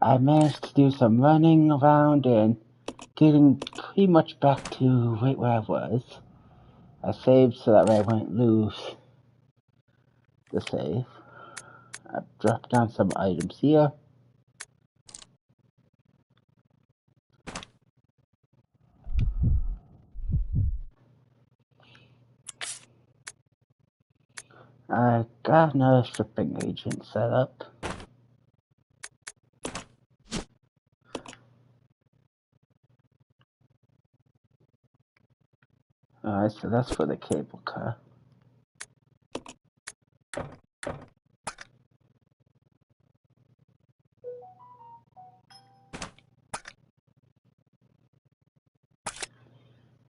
I managed to do some running around and getting pretty much back to right where I was. I saved so that way I wouldn't lose the save. I dropped down some items here. I got another shipping agent set up. Alright, so that's for the cable car.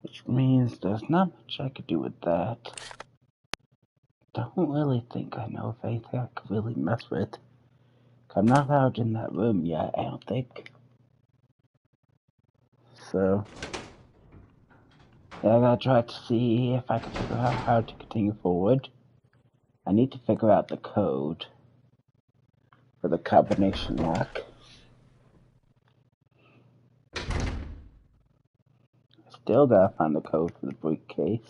Which means there's not much I could do with that. Don't really think I know of anything I could really mess with. I'm not allowed in that room yet, I don't think. So, yeah, I gotta try to see if I can figure out how to continue forward. I need to figure out the code for the combination lock. Still gotta find the code for the briefcase.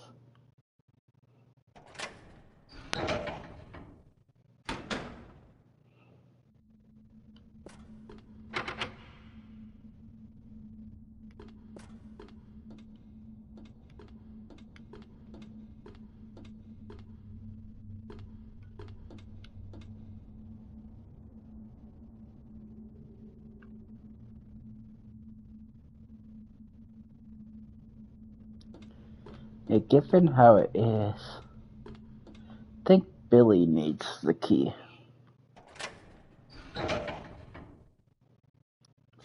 Yeah, given how it is, I think Billy needs the key.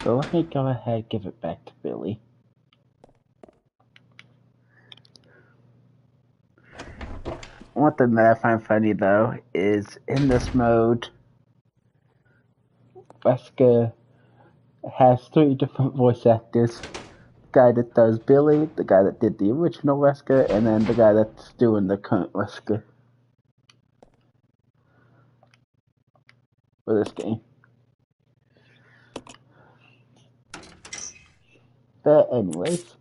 So let me go ahead and give it back to Billy. One thing that I find funny though is in this mode, Wesker has 3 different voice actors. The guy that does Billy, the guy that did the original Wesker, and then the guy that's doing the current Wesker for this game. But anyways,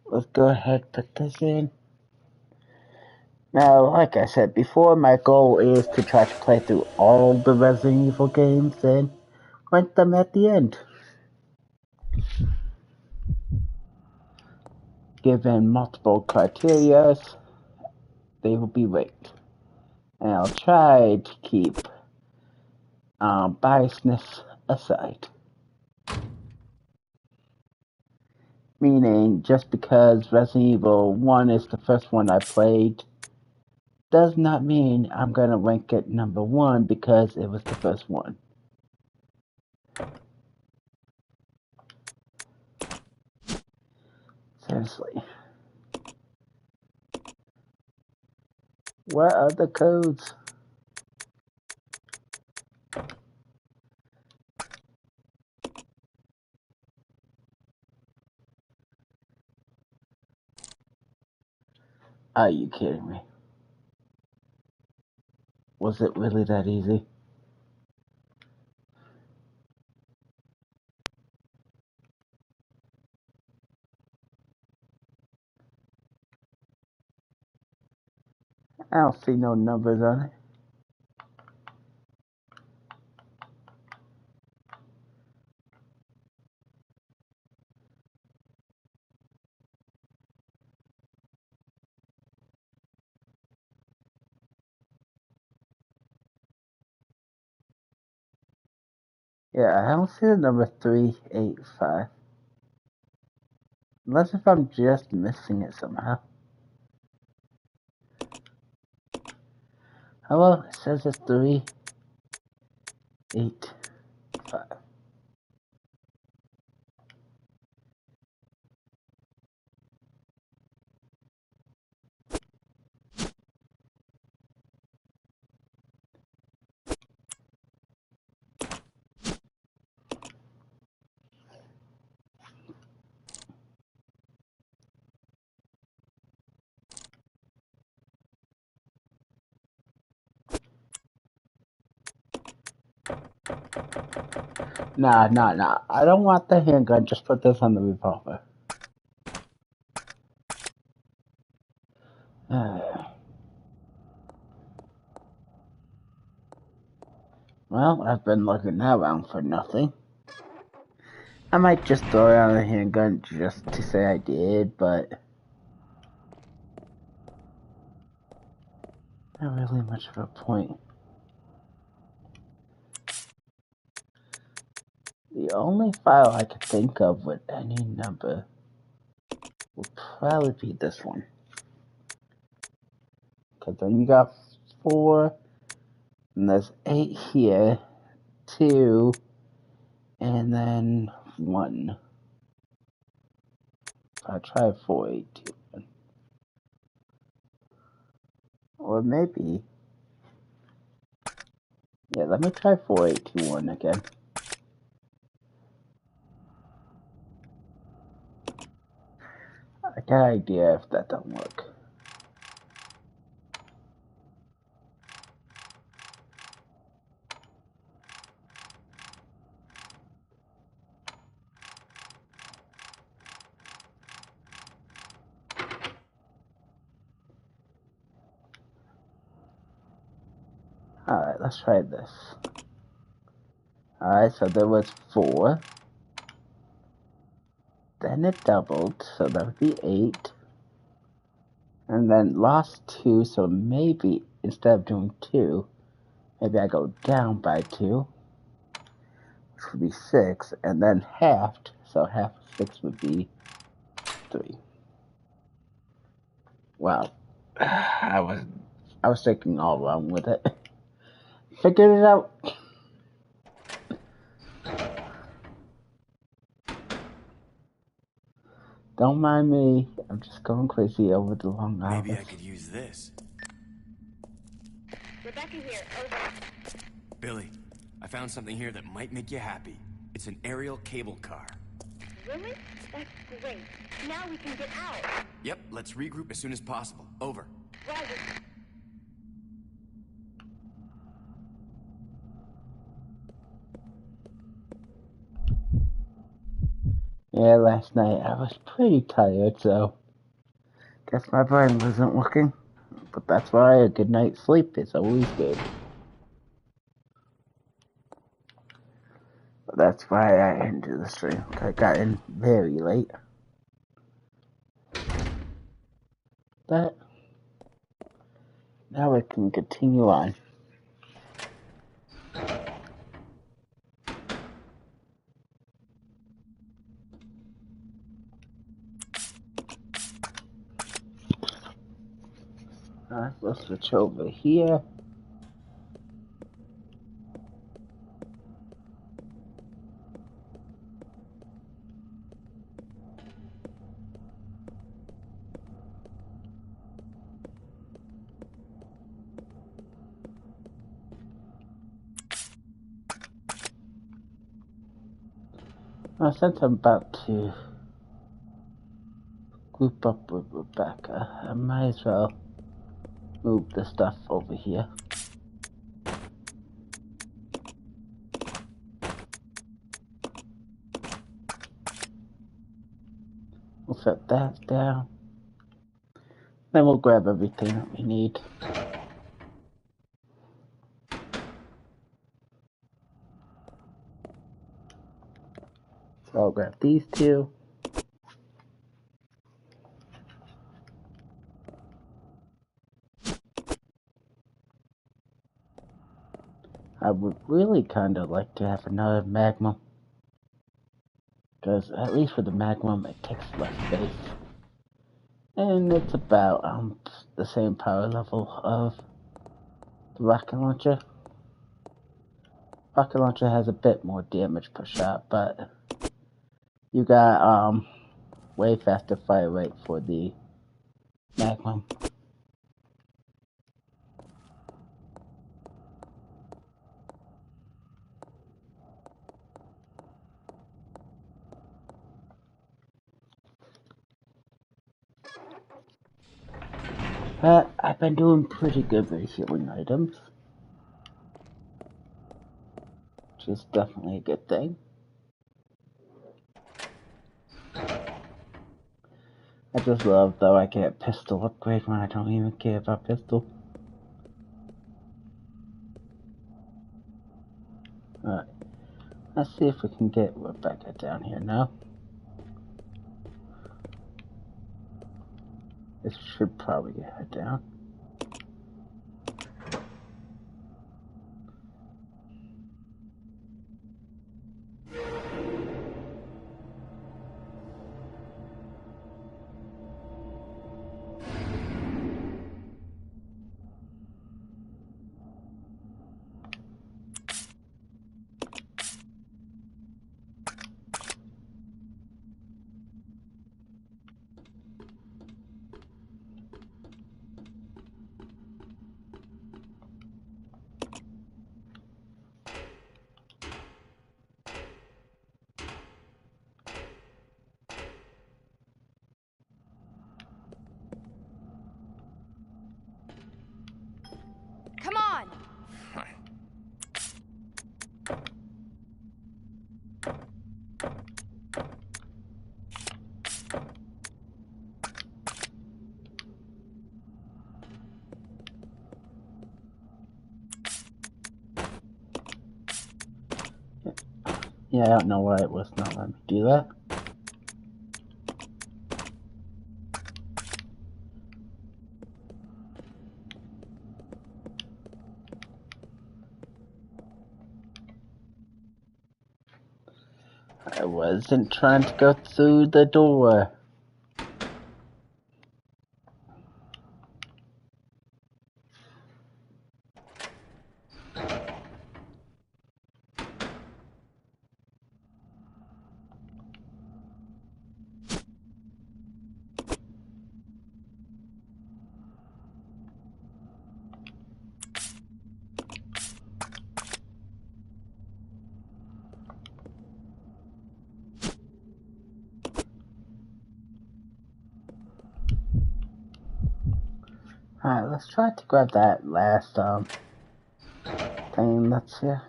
let's go ahead and put this in. Now, like I said before, my goal is to try to play through all the Resident Evil games and rank them at the end. Given multiple criteria, they will be ranked. And I'll try to keep biasness aside. Meaning, just because Resident Evil 1 is the first one I played, does not mean I'm gonna rank it number 1 because it was the first one. Seriously. What are the codes? Are you kidding me? Was it really that easy? I don't see no numbers on it. Yeah, I don't see the number 385. Unless if I'm just missing it somehow. Hello, it says it's 385. Nah. I don't want the handgun. Just put this on the revolver. Well, I've been looking around for nothing. I might just throw out a handgun just to say I did, but not really much of a point. The only file I could think of with any number would probably be this one. Because then you got 4, and there's 8 here, 2, and then 1. I'll try 4, 8, 2, 1. Or maybe... Yeah, let me try 4, 8, 2, 1 again. I got an idea if that don't work. Alright, let's try this. Alright, so there was 4. Then it doubled, so that would be 8. And then lost 2, so maybe instead of doing 2, maybe I go down by 2, which would be 6, and then halved, so half of 6 would be 3. Wow. I was thinking all wrong with it. Figured it out. Don't mind me. I'm just going crazy over the long hours. Maybe I could use this. Rebecca here. Over. Billy, I found something here that might make you happy. It's an aerial cable car. Really? That's great. Now we can get out. Yep, let's regroup as soon as possible. Over. Roger. Yeah, last night I was pretty tired, so guess my brain wasn't working. But that's why a good night's sleep is always good. But that's why I ended the stream. I got in very late. But now we can continue on. Let's switch over here. Since I'm about to group up with Rebecca, I might as well move the stuff over here. We'll set that down. Then we'll grab everything that we need. So I'll grab these 2. I would really kind of like to have another Magnum. Because at least with the Magnum, it takes less space. And it's about the same power level of the rocket launcher. Rocket launcher has a bit more damage per shot, but you got way faster fire rate for the Magnum. But I've been doing pretty good with healing items. which is definitely a good thing. I just love, though, I get pistol upgrade when I don't even care about pistol. Alright, let's see if we can get Rebecca down here now. This should probably get her down. Come on! Yeah, I don't know why it was not letting me do that. I wasn't trying to go through the door. Alright, let's try to grab that last thing that's here.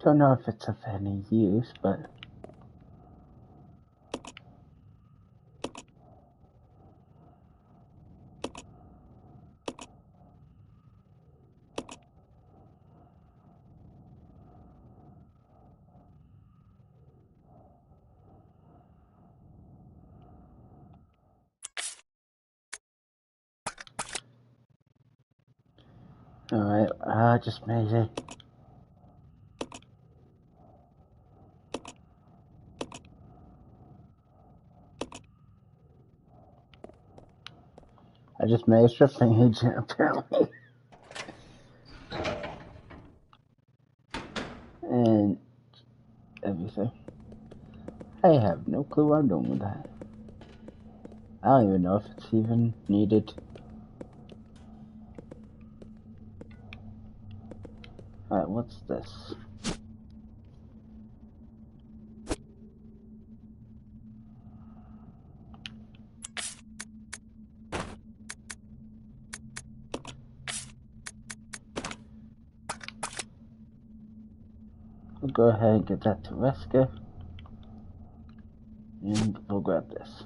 Don't know if it's of any use, but alright, just maybe. I just made a stripping agent, apparently. And everything. I have no clue what I'm doing with that. I don't even know if it's even needed. Alright, what's this? We'll go ahead and get that to Wesker. And we'll grab this.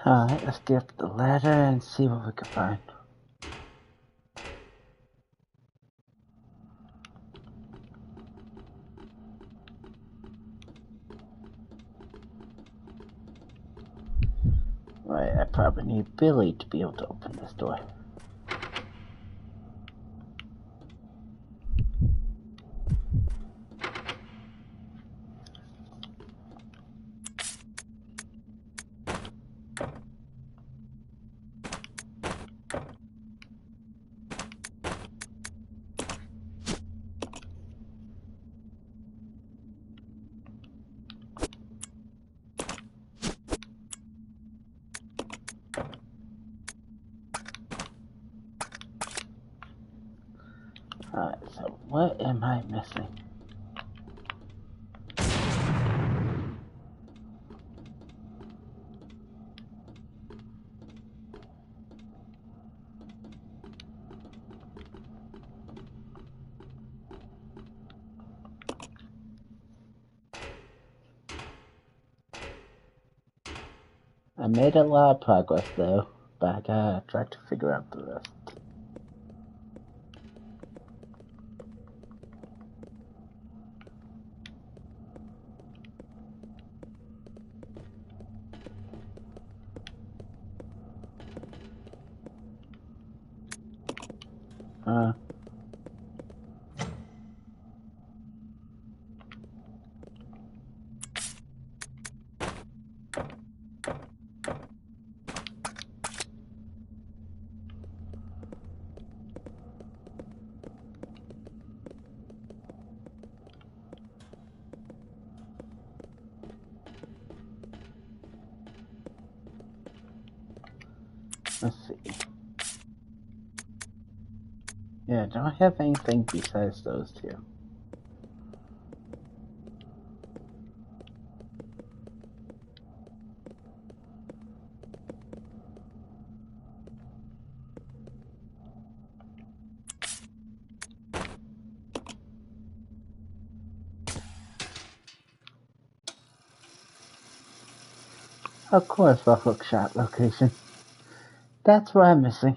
Alright, let's get up the ladder and see what we can find. Right, I probably need Billy to be able to open this door. Alright, so what am I missing? I made a lot of progress though, but I gotta try to figure out the rest. Uh, let's see. Yeah, don't I have anything besides those two? Of course, the hookshot location. That's what I'm missing.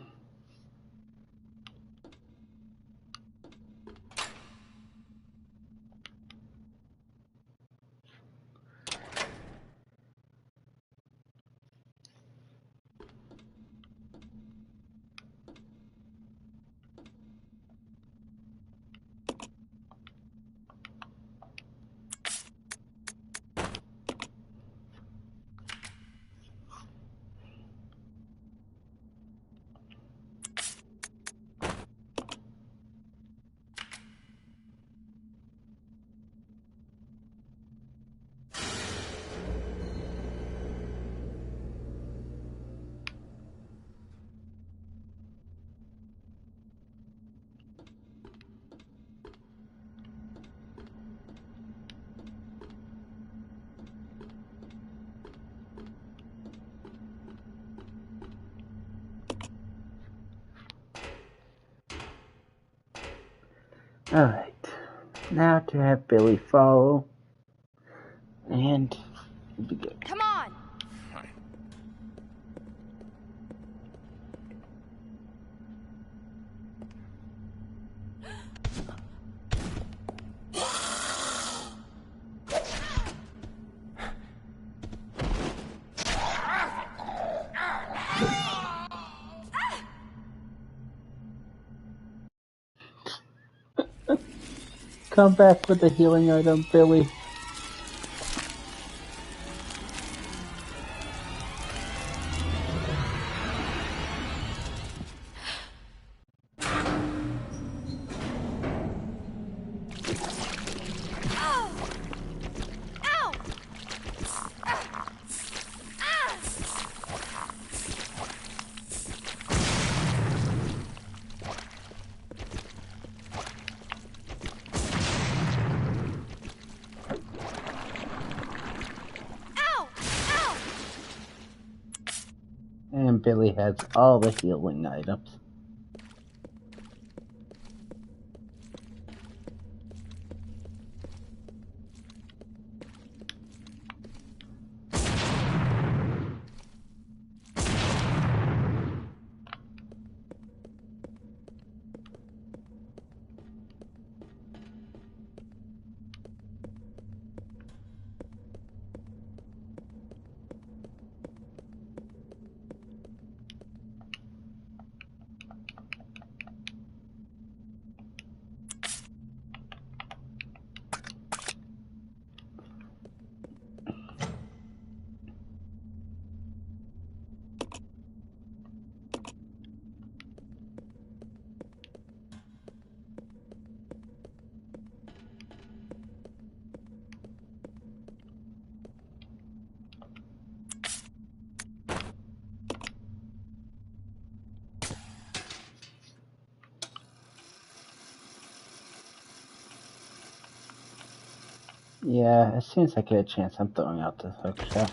Alright, now to have Billy follow, and we'll be good. Come on! Come back with the healing item, Billy. And Billy has all the healing items. Yeah, as soon as I get a chance, I'm throwing out the hook shot.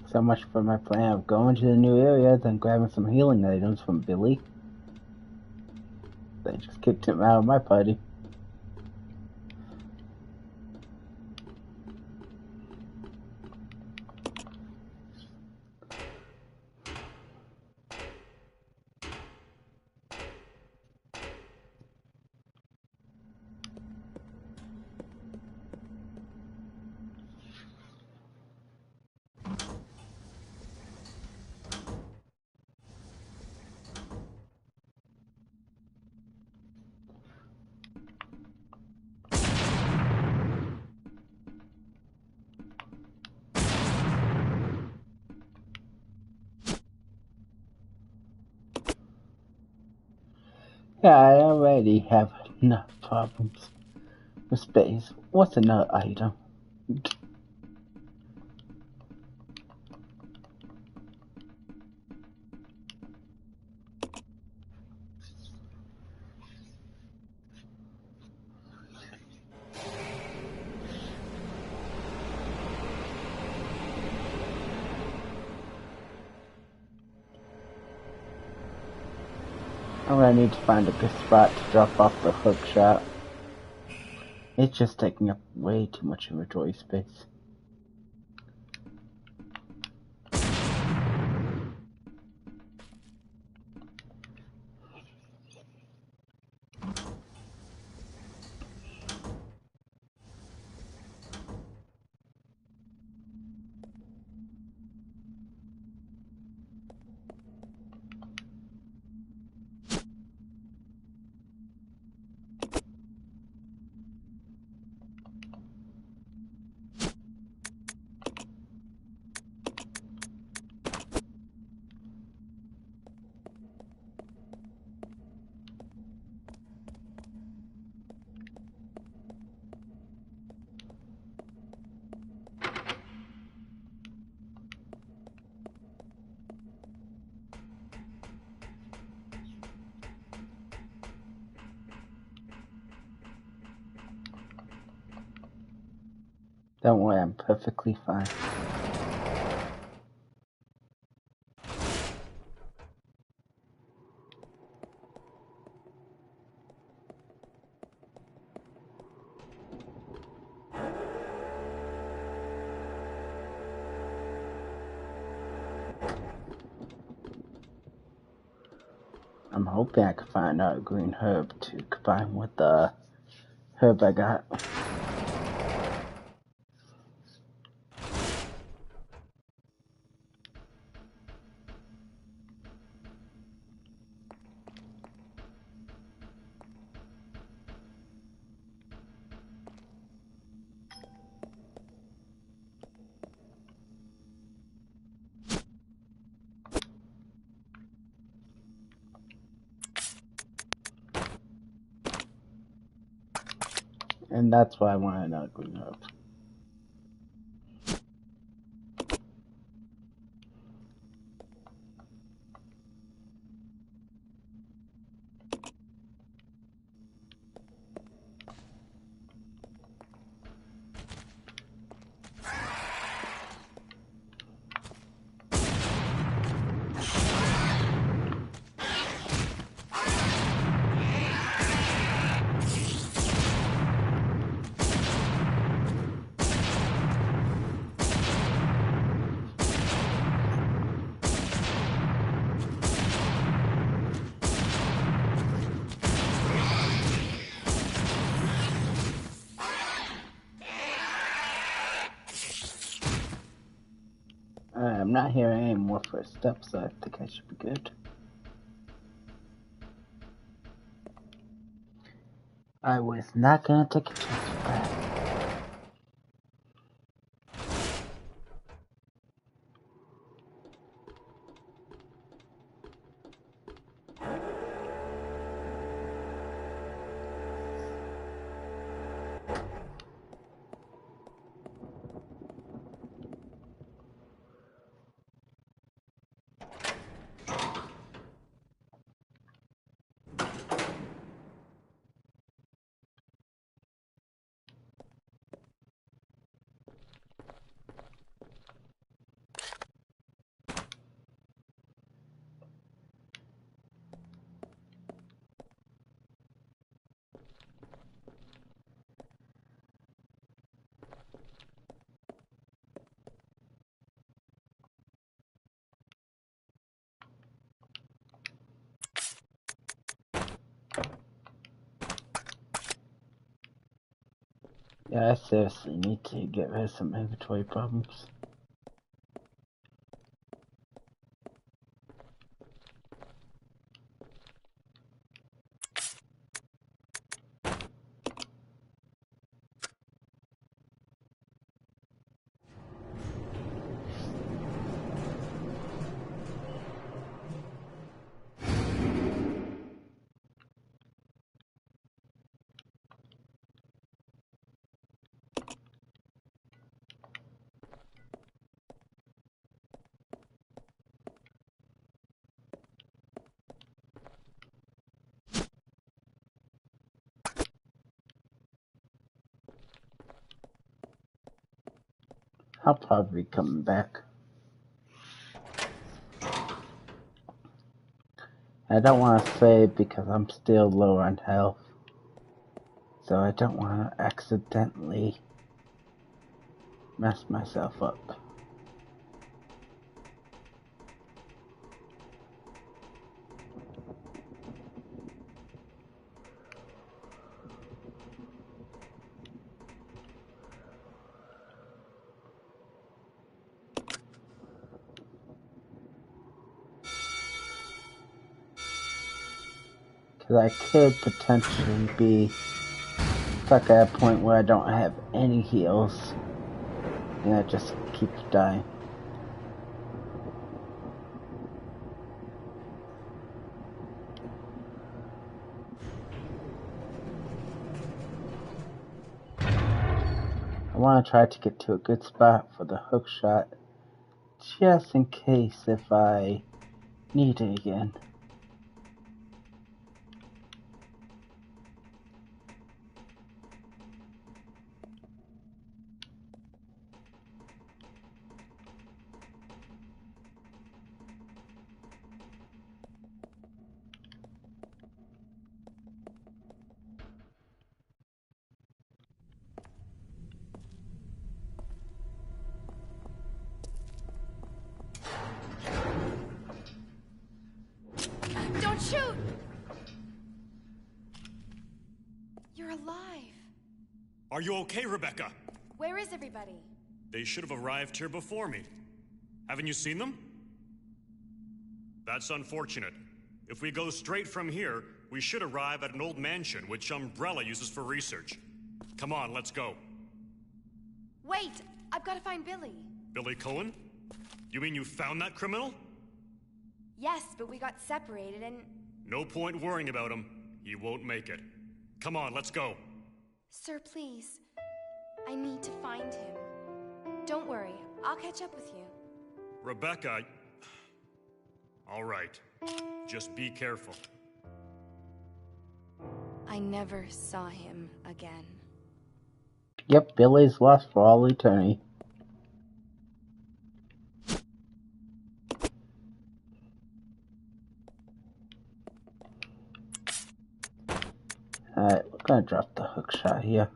So much for my plan of going to the new area, then grabbing some healing items from Billy. They just kicked him out of my party. Yeah, I already have enough problems with space. What's another item? I'm gonna need to find a good spot to drop off the hook shot. It's just taking up way too much inventory space. Don't worry, I'm perfectly fine. I'm hoping I can find a green herb to combine with the herb I got. And that's why I want another green herb. not hearing any more footsteps, so I think I should be good. I was not gonna take a chance with that. Yeah, I seriously need to get rid of some inventory problems. I'll probably be coming back. I don't want to save because I'm still low on health. So I don't want to accidentally mess myself up. Because I could potentially be stuck at a point where I don't have any heals. And I just keep dying. I want to try to get to a good spot for the hook shot, just in case if I need it again. Don't shoot! You're alive. Are you okay, Rebecca? Where is everybody? They should have arrived here before me. Haven't you seen them? That's unfortunate. If we go straight from here, we should arrive at an old mansion which Umbrella uses for research. Come on, let's go. Wait! I've got to find Billy. Billy Cohen? You mean you found that criminal? Yes, but we got separated and... No point worrying about him. He won't make it. Come on, let's go. Sir, please. I need to find him. Don't worry, I'll catch up with you. Rebecca... All right. Just be careful. I never saw him again. Yep, Billy's lost for all eternity. Alright, we're gonna drop the hook shot here.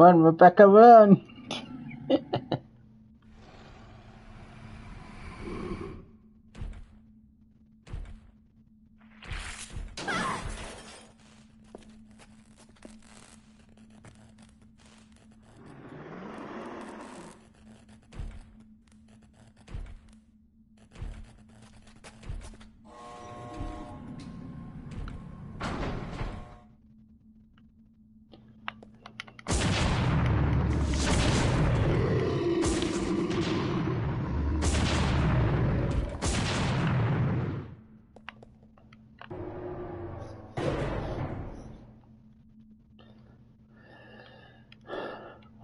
Run, Rebecca, run!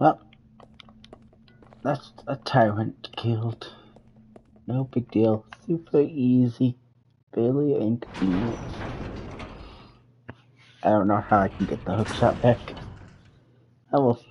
Well, that's a tyrant killed. No big deal. Super easy. Barely inconvenient. I don't know how I can get the hook shot back. I will.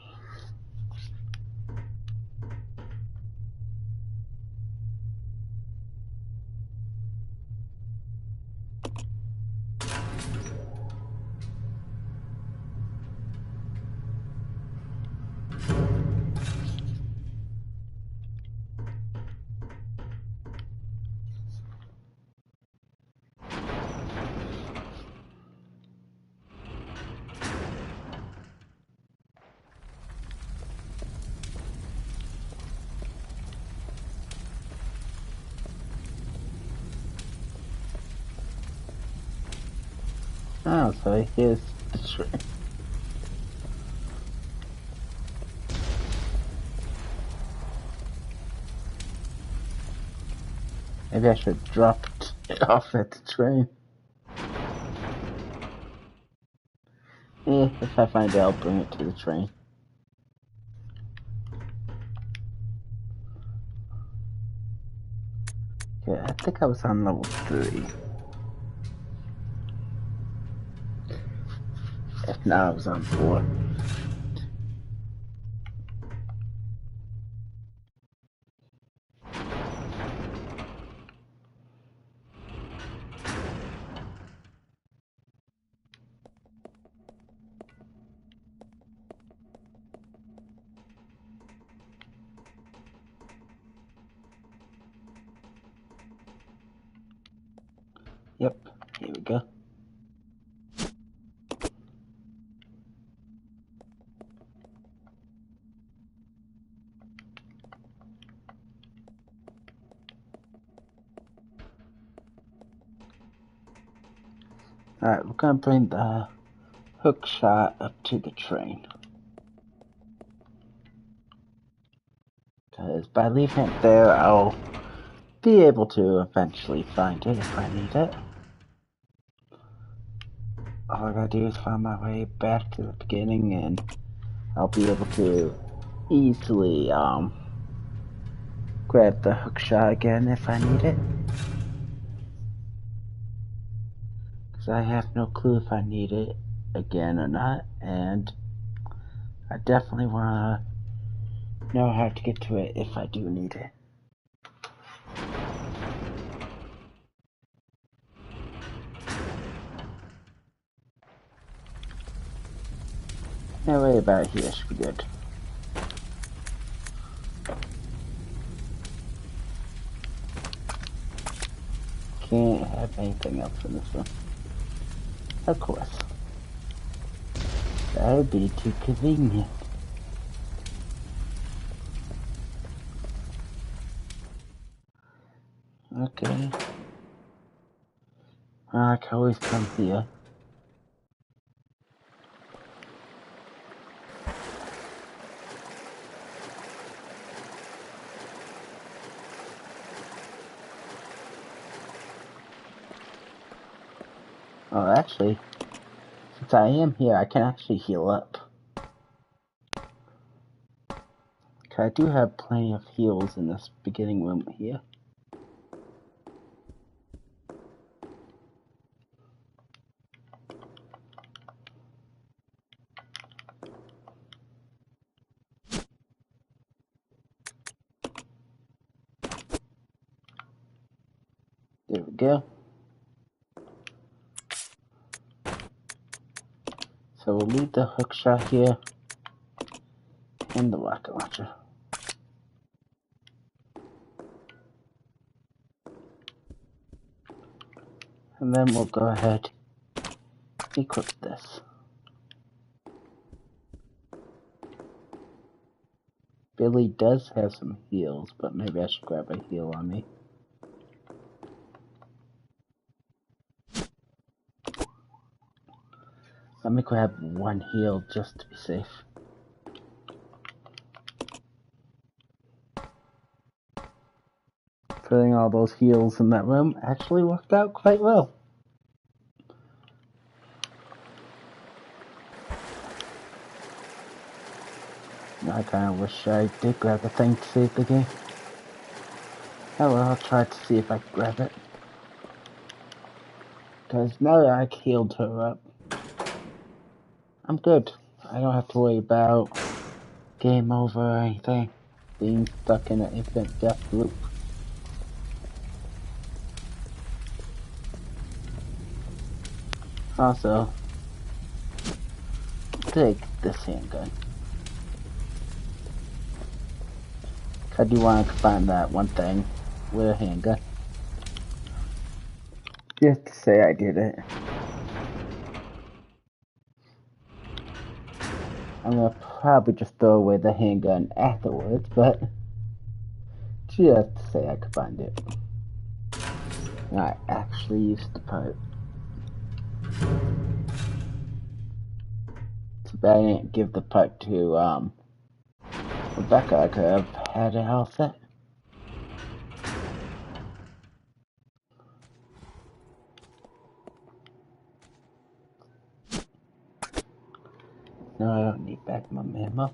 Oh, so here's the train. Maybe I should drop it off at the train. If I find it, I'll bring it to the train. Okay, I think I was on level 3. If not, I was on 4. Yep, here we go. Alright, we're gonna bring the hook shot up to the train. Because by leaving it there, I'll be able to eventually find it if I need it. All I gotta do is find my way back to the beginning and I'll be able to easily grab the hook shot again if I need it. Because I have no clue if I need it again or not, and I definitely want to know how to get to it if I do need it. No way about it here, should be good. Can't have anything else in this one. Of course. That would be too convenient. Okay. I can always come here. Oh, actually, since I am here, I can actually heal up. I do have plenty of heals in this beginning room here. There we go. So we'll leave the hook shot here. And the rocket launcher. And then we'll go ahead and equip this. Billy does have some heals, but maybe I should grab a heal on me. Let me grab one heal just to be safe. Putting all those heals in that room actually worked out quite well. I kinda wish I did grab the thing to save the game. Oh well, I'll try to see if I can grab it. Because now that I've healed her up, I'm good. I don't have to worry about game over or anything. Being stuck in an infinite death loop. Also, take this handgun. I do want to combine that one thing with a handgun. Just to say I did it. I'm gonna probably just throw away the handgun afterwards, but just to say I combined it. And I actually used the part. Too bad I didn't give the part to Rebecca. I could have had it all set. No, I don't need Magnum ammo.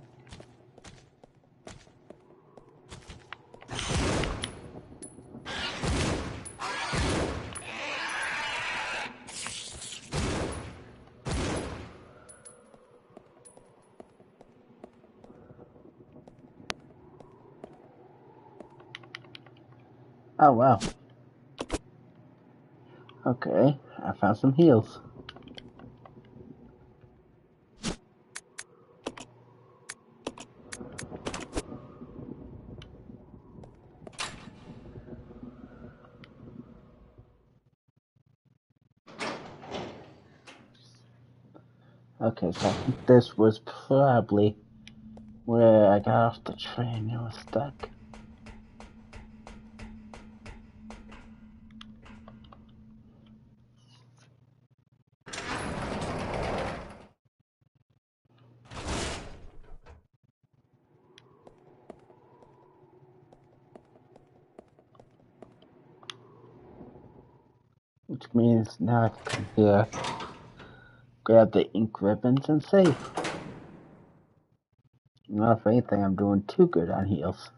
Oh wow. Okay, I found some heals. Okay, so I think this was probably where I got off the train and was stuck. Which means now I can come here, grab the ink ribbons, and save. Not if anything, I'm doing too good on heals.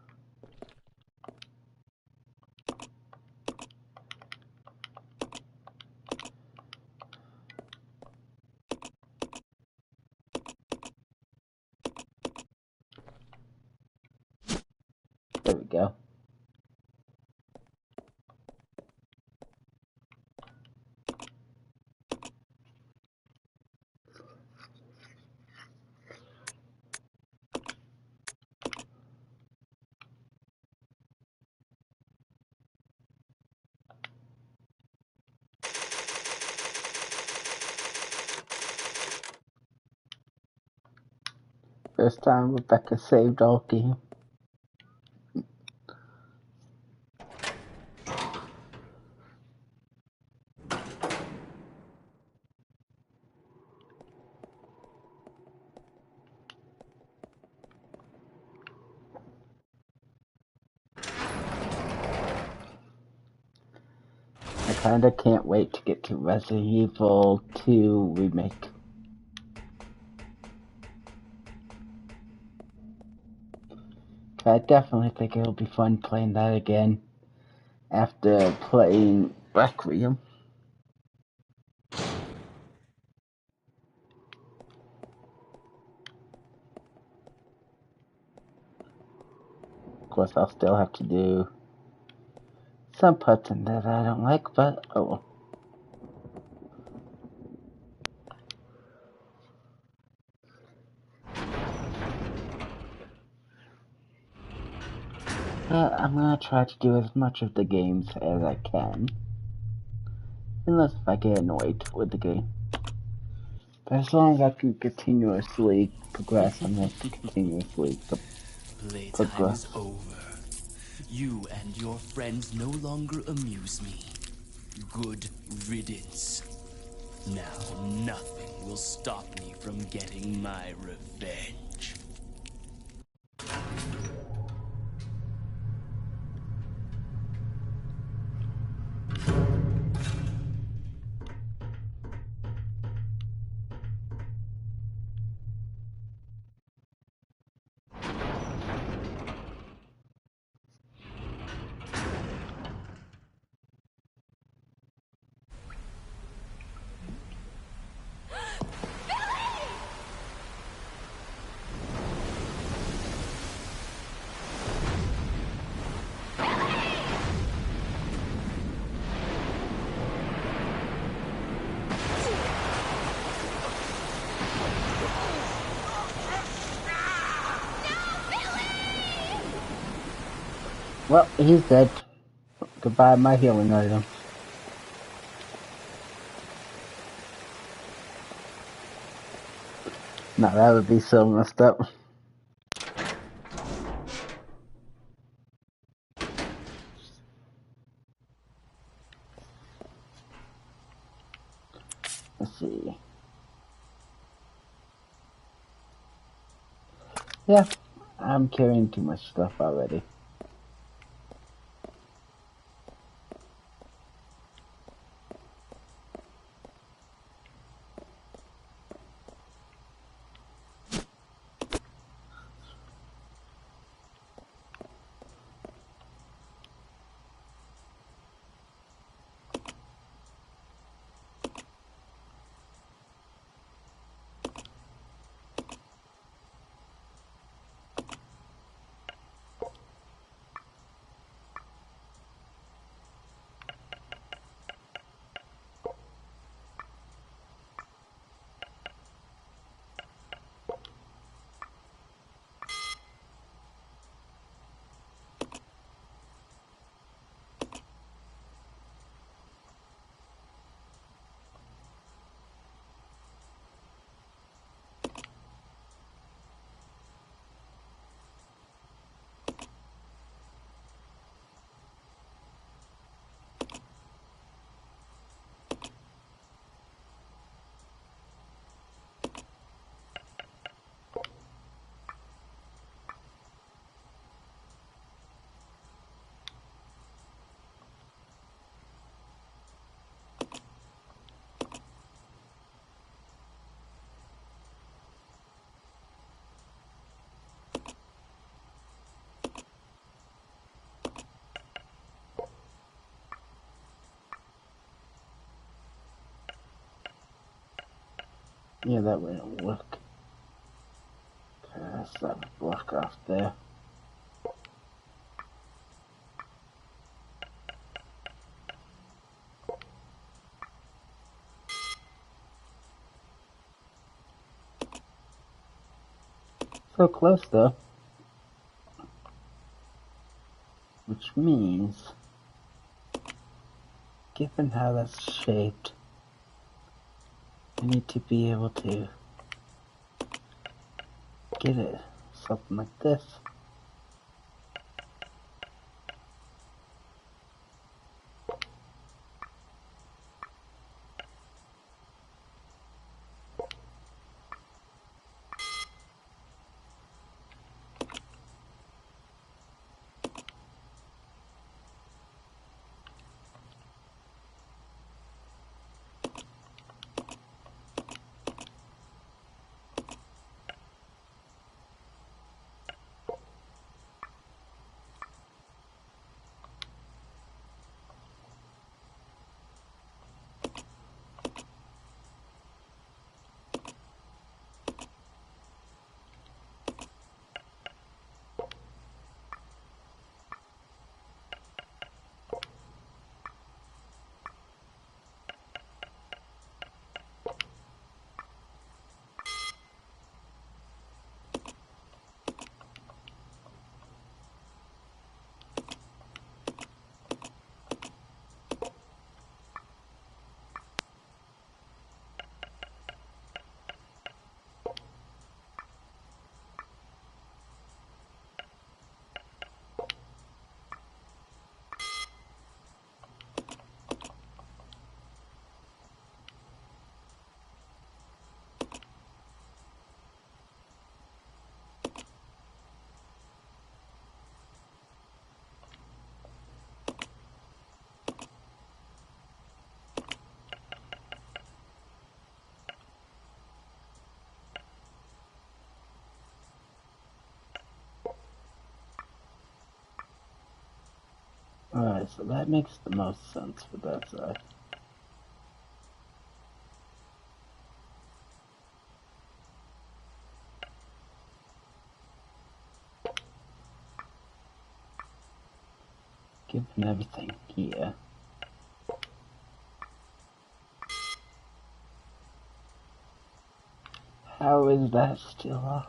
There we go. First time Rebecca saved all game. I kinda can't wait to get to Resident Evil 2 Remake. I definitely think it'll be fun playing that again after playing Requiem. Of course, I'll still have to do some parts in there that I don't like, but oh well. I'm gonna try to do as much of the games as I can. Unless if I get annoyed with the game. But as long as I can continuously progress, I'm going to continuously Playtime progress. is over. You and your friends no longer amuse me. Good riddance. Now nothing will stop me from getting my revenge. Well, he's dead. Goodbye, my healing item. Now that would be so messed up. Let's see. Yeah, I'm carrying too much stuff already. Yeah, that wouldn't work. That's that block off there. So close though. Which means, given how that's shaped, I need to be able to get it something like this. Alright, so that makes the most sense for that side. Given everything here. How is that still off?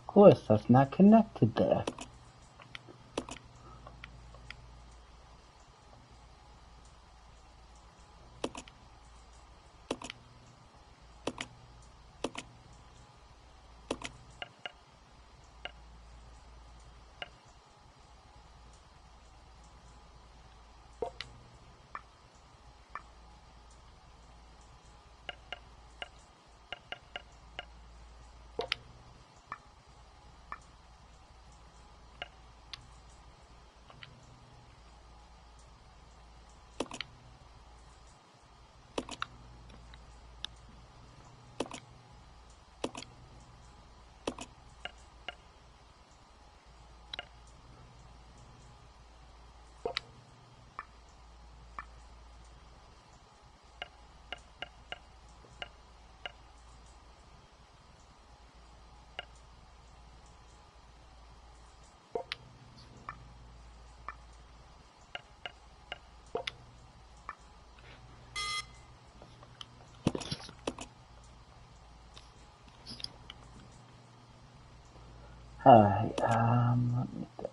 Of course, that's not connected there. Alright, let me think.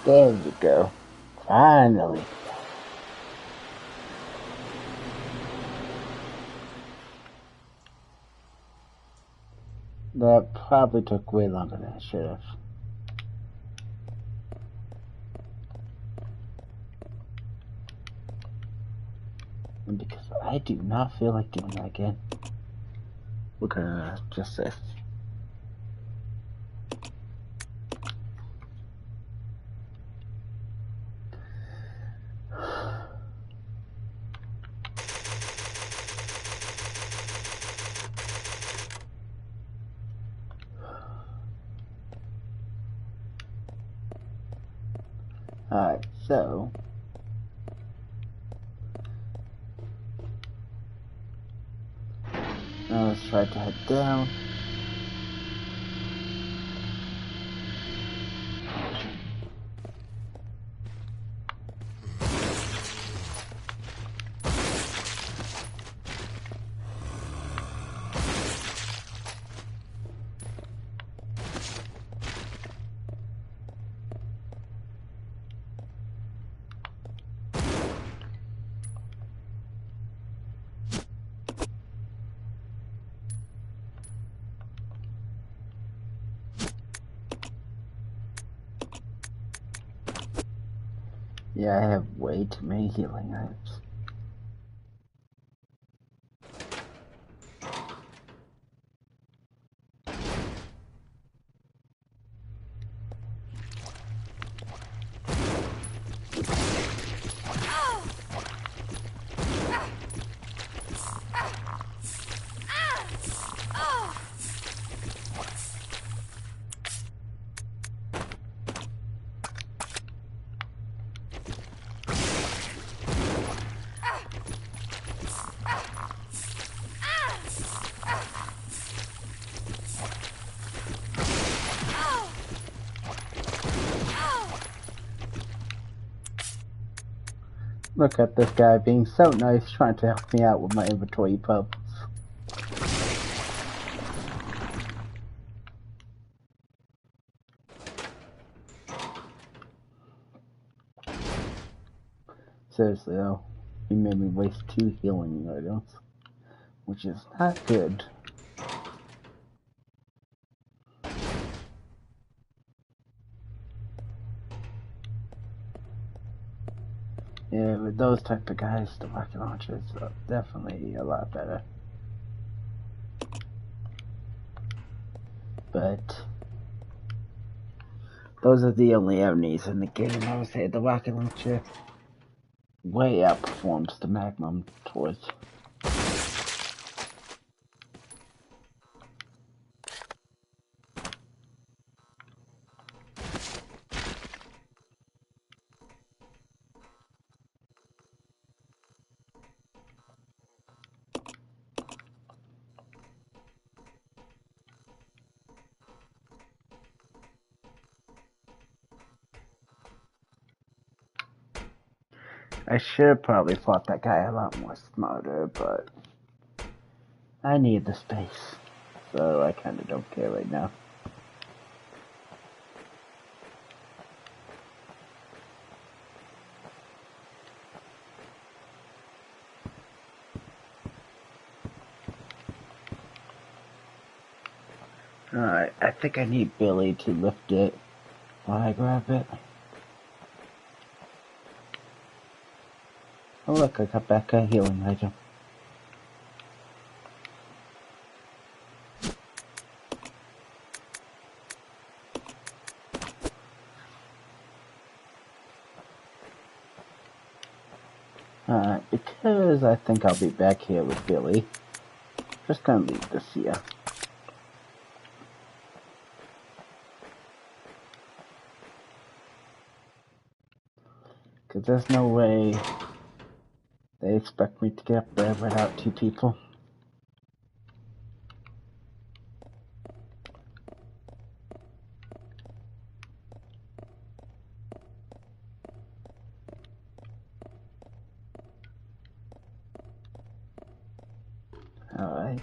There you go. Finally. That probably took way longer than it should have. And because I do not feel like doing that again, we're gonna just say. Alright, so now let's try to head down. Yeah, I have way too many healing items. Look at this guy being so nice, trying to help me out with my inventory problems. Seriously though, he made me waste 2 healing items, which is not good. Yeah, with those type of guys, the rocket launcher is definitely a lot better. But those are the only enemies in the game. I would say the rocket launcher way outperforms the Magnum torch. I should have probably fought that guy a lot more smarter, but I need the space, so I kinda don't care right now. Alright, I think I need Billy to lift it while I grab it. Oh look, I got back a healing item. Alright, because I think I'll be back here with Billy, just gonna leave this here. Because there's no way they expect me to get up there without 2 people. Alright.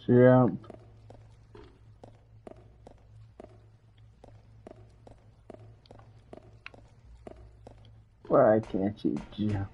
Jump. Why can't you jump?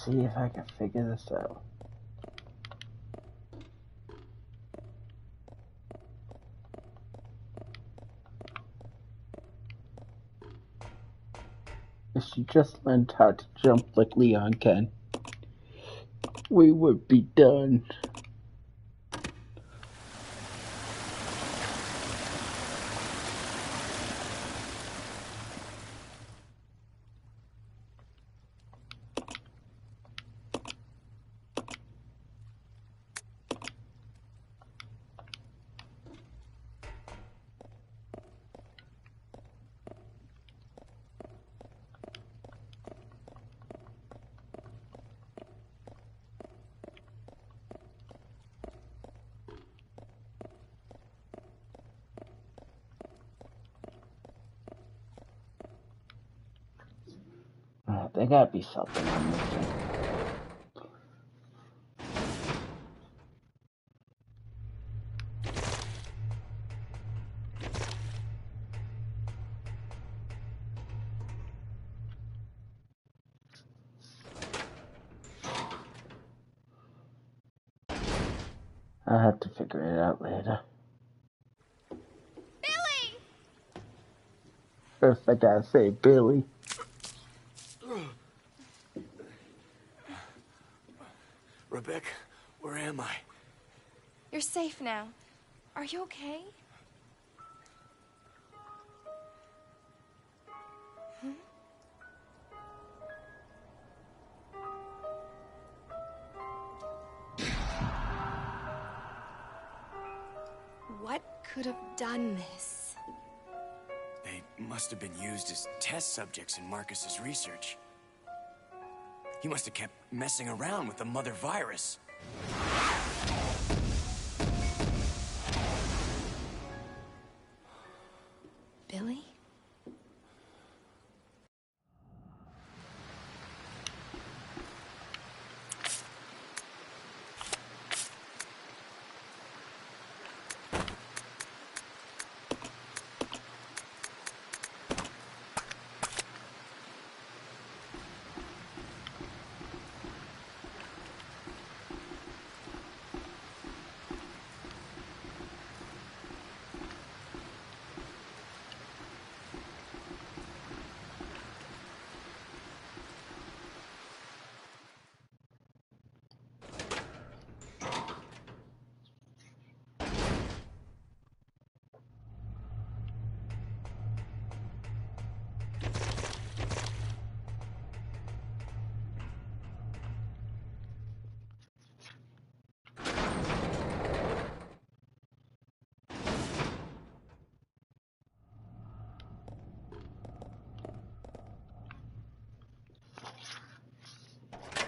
see if I can figure this out. If she just learned how to jump like Leon can, we would be done. There gotta be something I'm missing. I'll have to figure it out later. Billy! First I gotta say Billy. Rebecca, where am I? You're safe now. Are you okay? What could have done this? They must have been used as test subjects in Marcus's research. He must have kept messing around with the mother virus. Billy?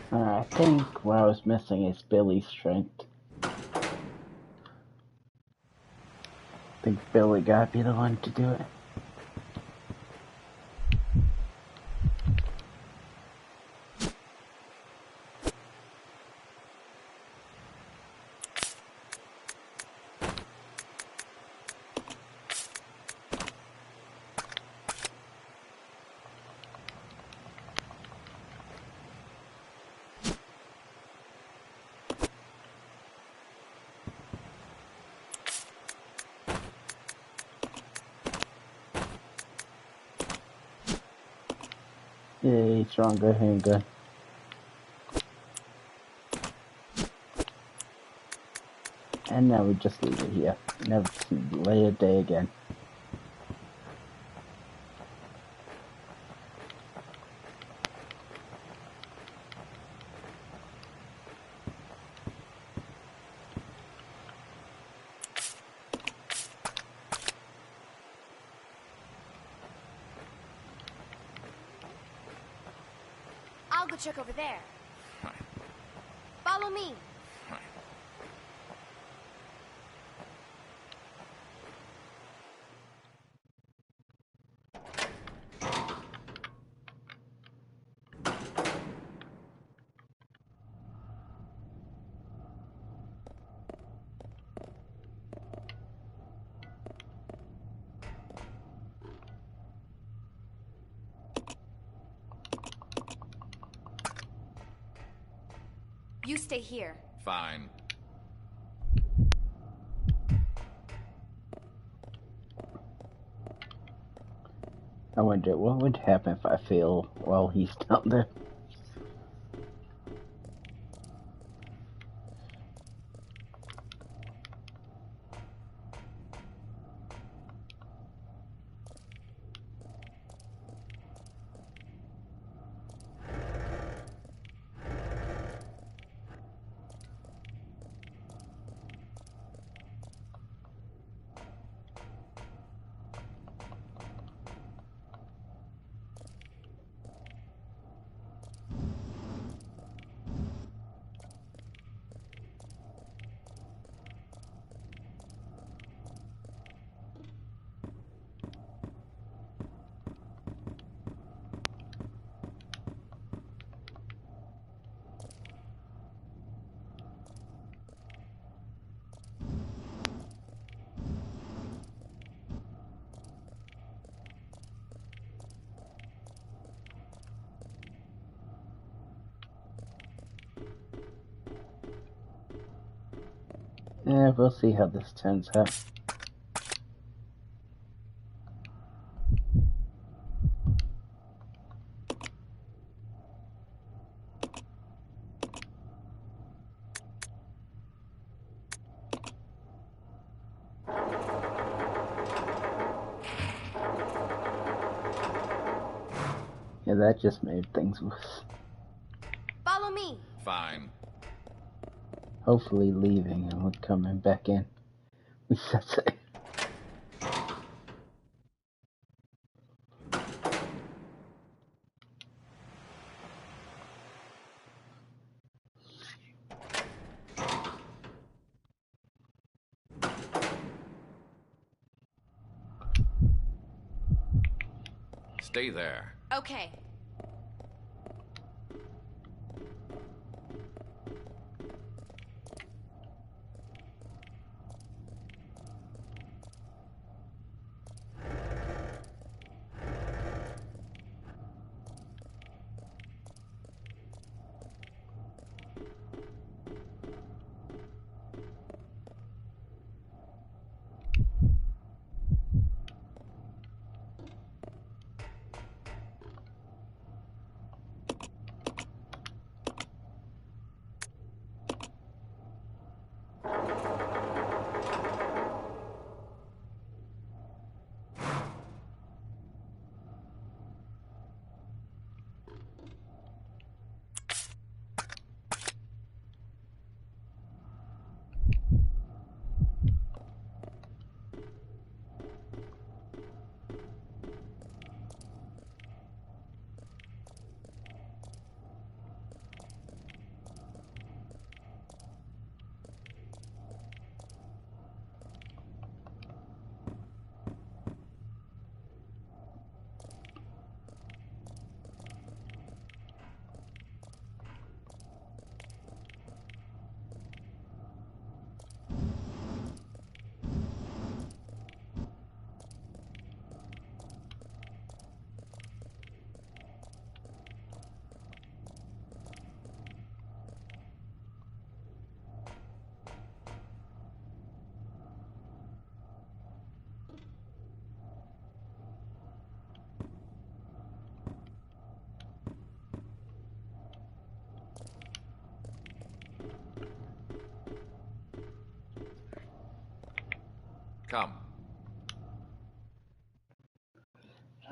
I think what I was missing is Billy's strength. I think Billy gotta be the one to do it. Yay, stronger handgun. And now we just leave it here. Never lay a day again. I'll go check over there. Follow me. stay here. Fine. I wonder what would happen if I fail while he's down there. Yeah, we'll see how this turns out. Yeah, that just made things worse. Follow me. Fine. Hopefully leaving and not coming back in. We should say. Stay there. Okay. Come.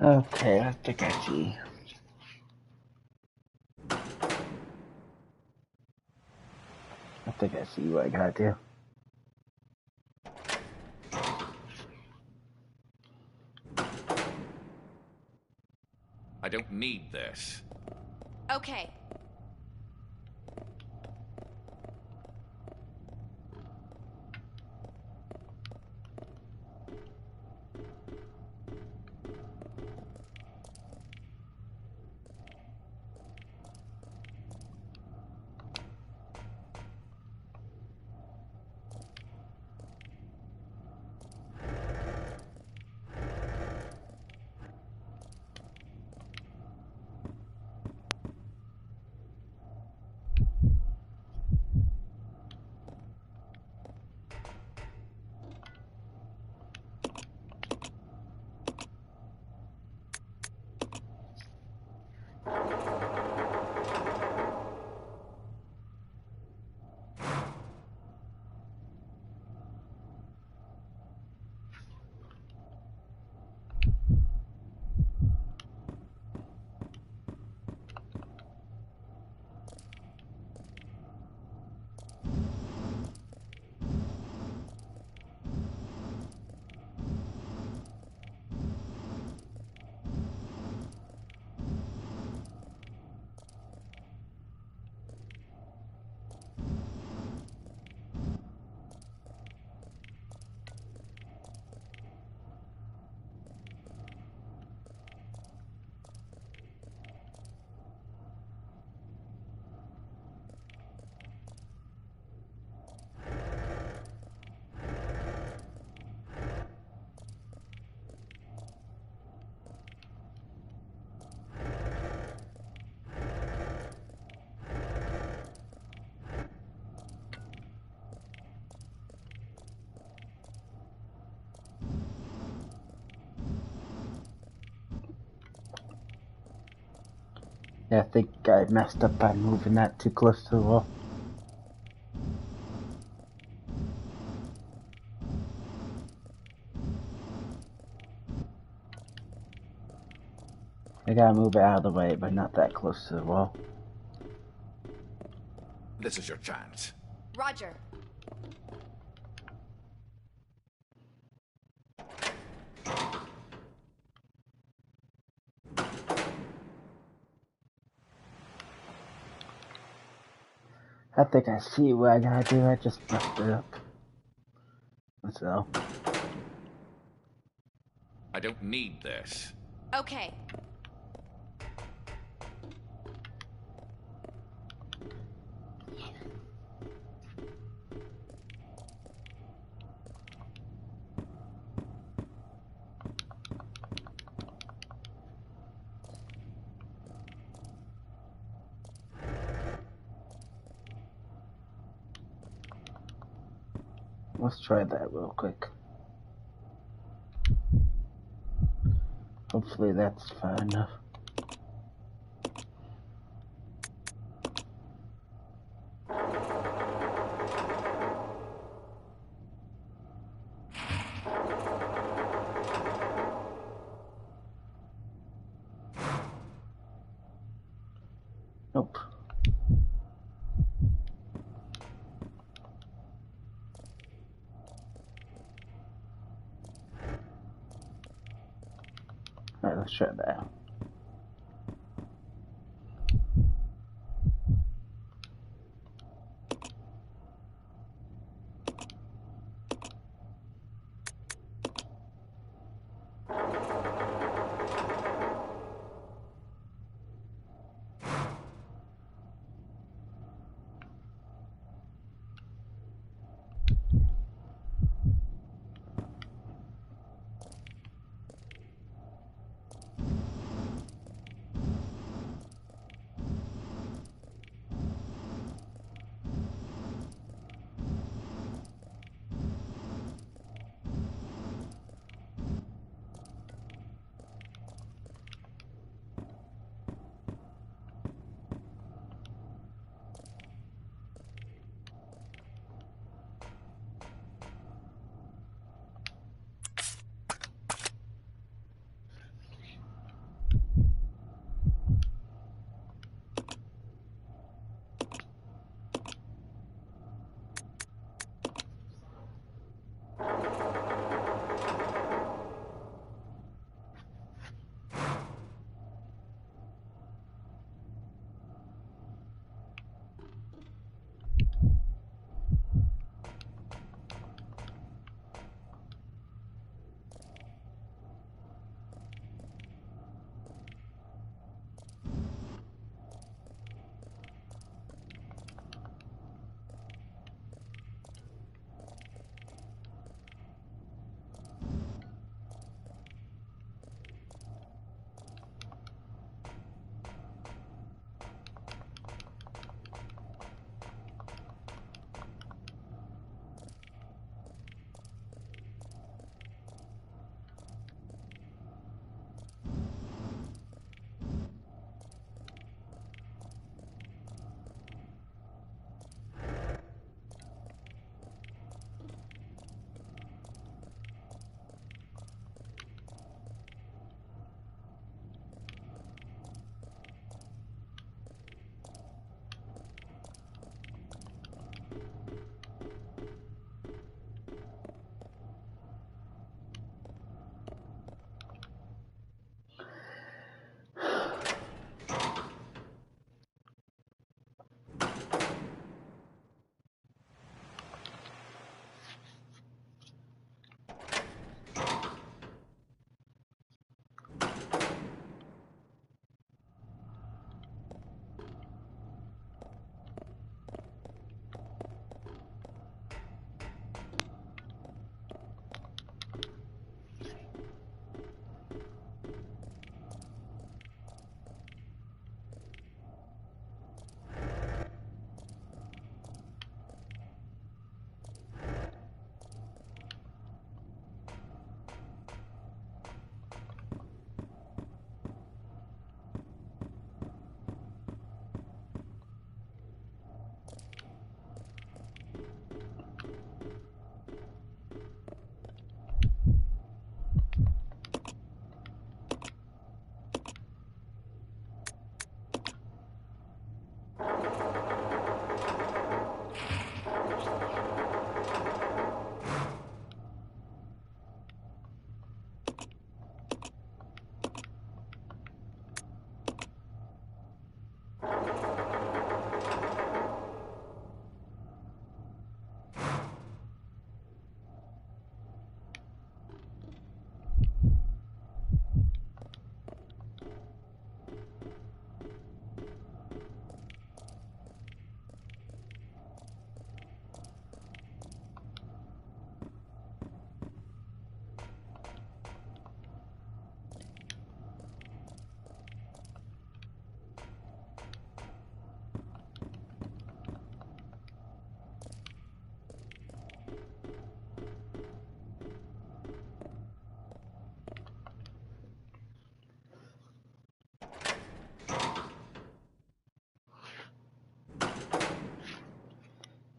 Okay, I think I see. I think I see what I gotta do. I don't need this. Okay. Yeah, I think I messed up by moving that too close to the wall. I gotta move it out of the way, but not that close to the wall. This is your chance. Roger. I think I see what I gotta do. I just messed it up. So. I don't need this. Okay. Let's try that real quick. Hopefully that's far enough. Nope. Alright, let's try that out.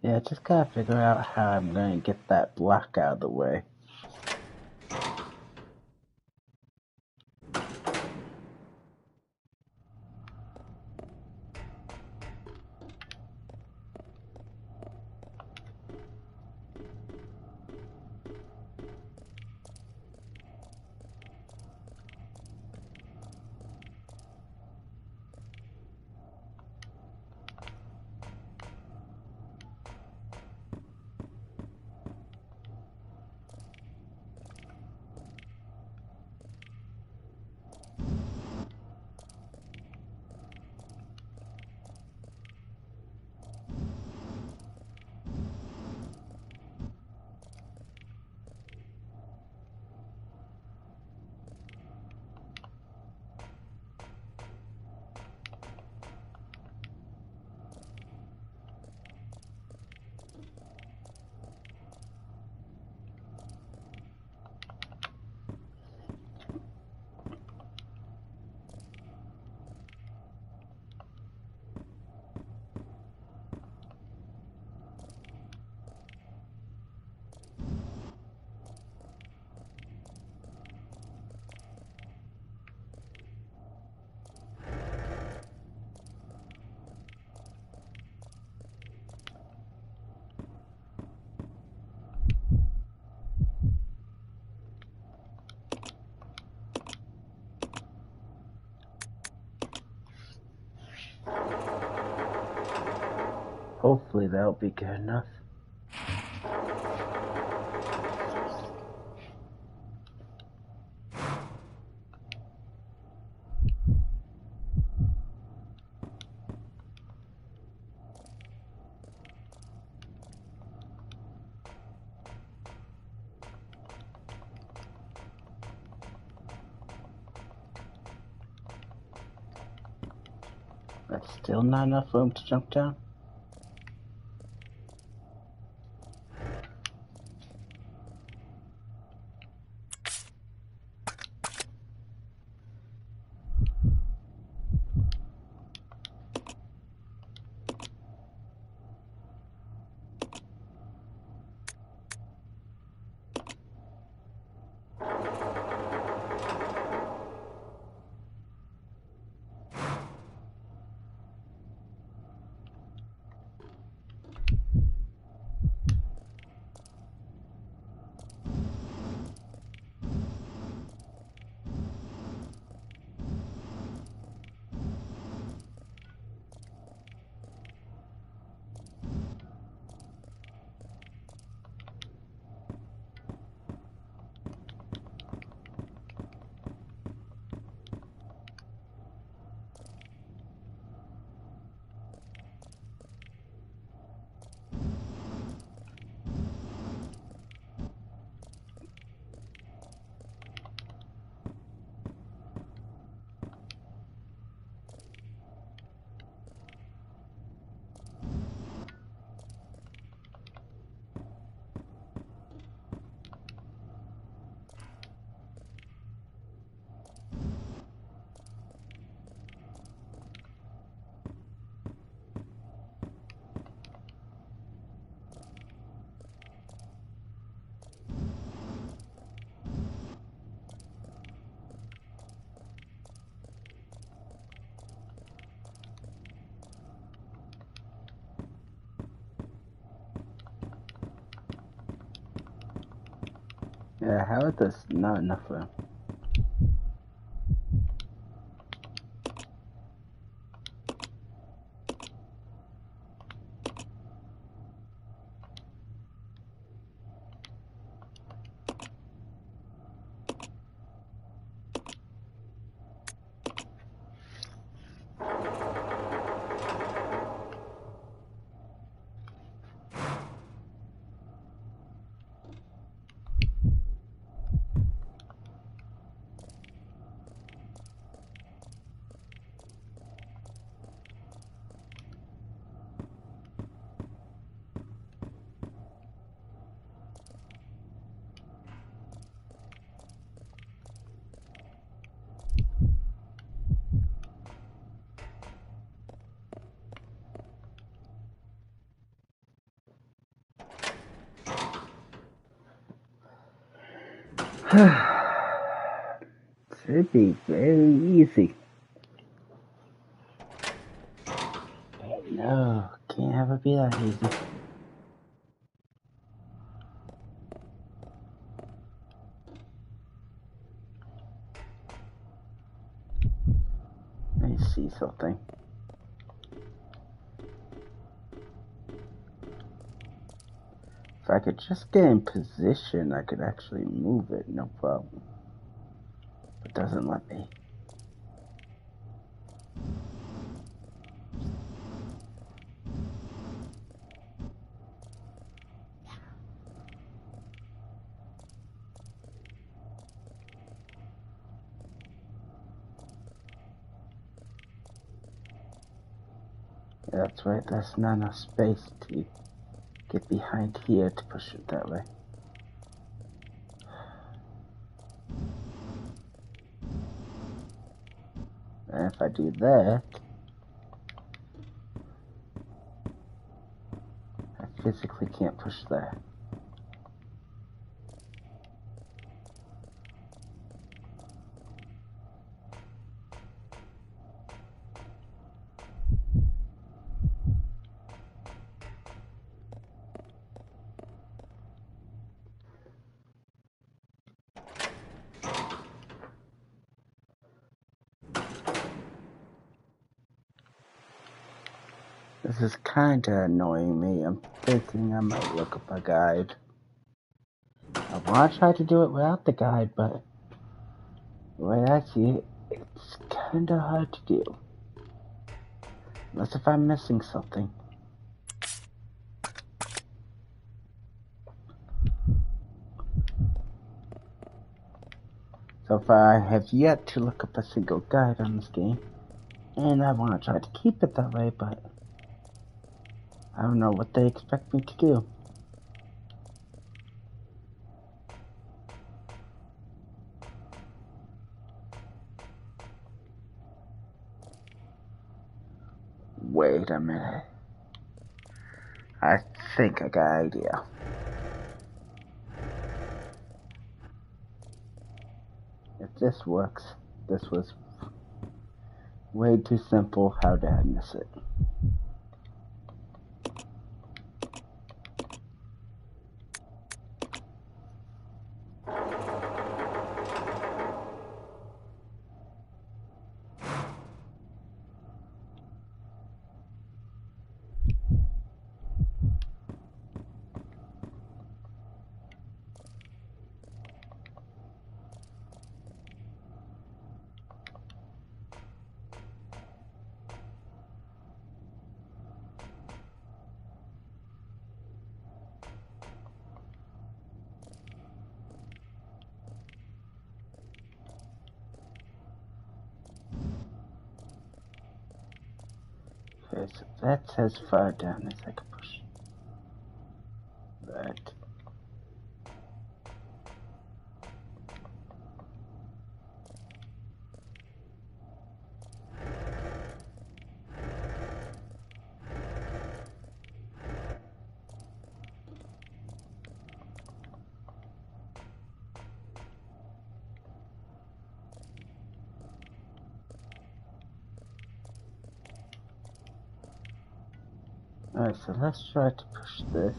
Yeah, just gotta figure out how I'm gonna get that block out of the way. Hopefully that'll be good enough. That's still not enough room to jump down? Yeah, how is this not enough room? Should be very easy. But no, can't have it be that easy. Let me see something. If I could just get in position, I could actually move it, no problem. It doesn't let me. Yeah, that's right, there's not enough space to get behind here to push it that way. And if I do that, I physically can't push that. This is kinda annoying me. I'm thinking I might look up a guide. I want to try to do it without the guide, but the way I see it, it's kinda hard to do. Unless if I'm missing something. So far, I have yet to look up a single guide on this game. And I want to try to keep it that way, but I don't know what they expect me to do. Wait a minute. I think I got an idea. If this works, this was way too simple. How did I miss it? Okay, so that's as far down as I can push. That. Alright, so let's try to push this.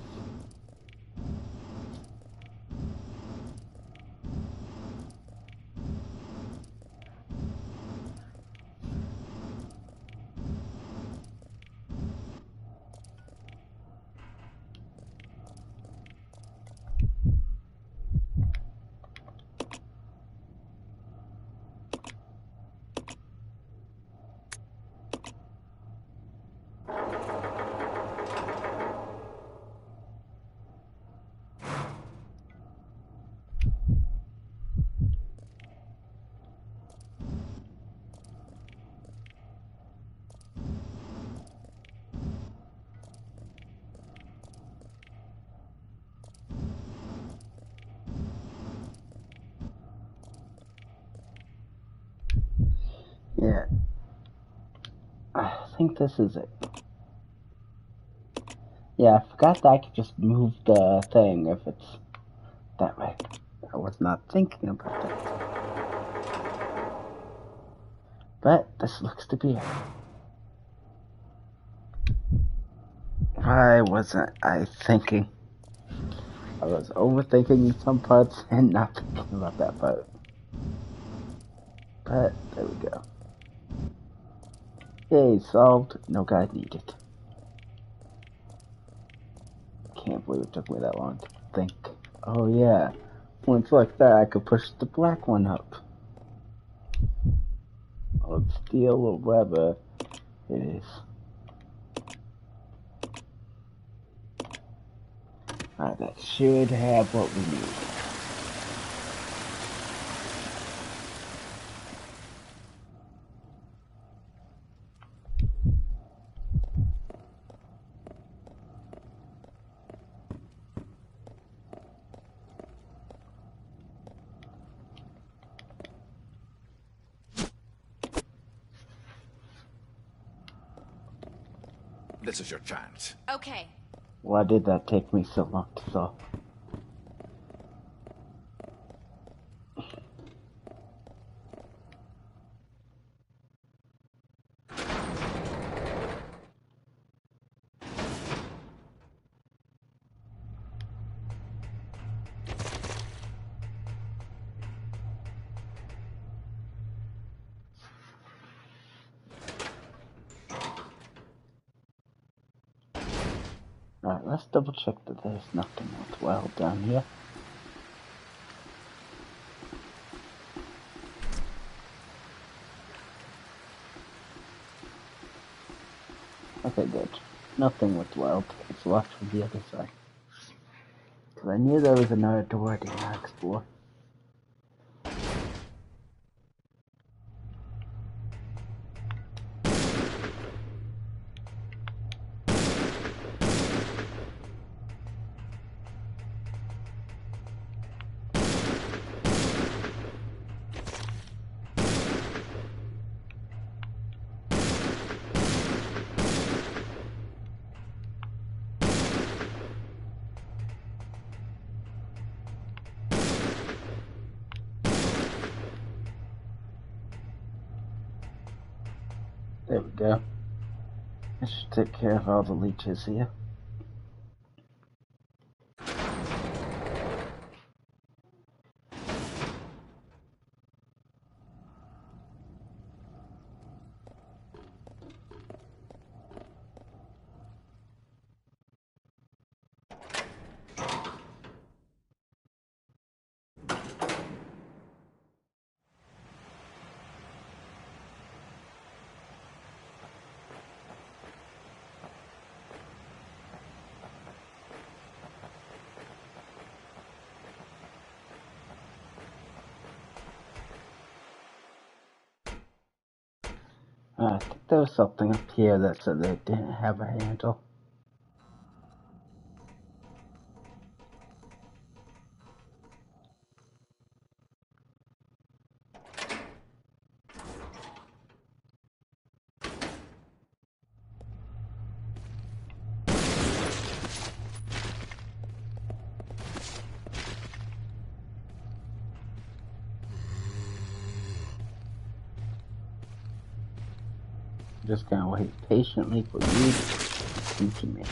Yeah. I think this is it. Yeah, I forgot that I could just move the thing if it's that way. I was not thinking about that. But this looks to be it. Why wasn't I thinking? I was overthinking some parts and not thinking about that part. But there we go. Yay, solved. No guide needed. Can't believe it took me that long to think. Oh yeah, once like that I could push the black one up. Or steel or whatever it is. Alright, that should have what we need. This is your chance. Okay. Why did that take me so long to solve? Alright, let's double check that there's nothing worthwhile down here. Okay, good. Nothing worthwhile. Let's watch from the other side. Because I knew there was another door I did not explore. There we go. I should take care of all the leeches here. I think there was something up here that said they didn't have a handle. Just gonna wait patiently for you to come to me.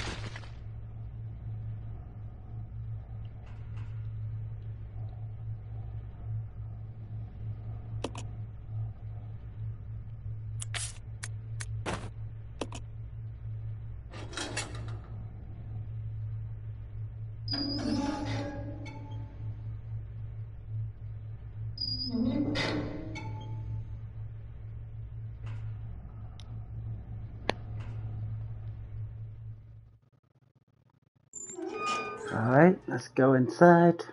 Alright, let's go inside.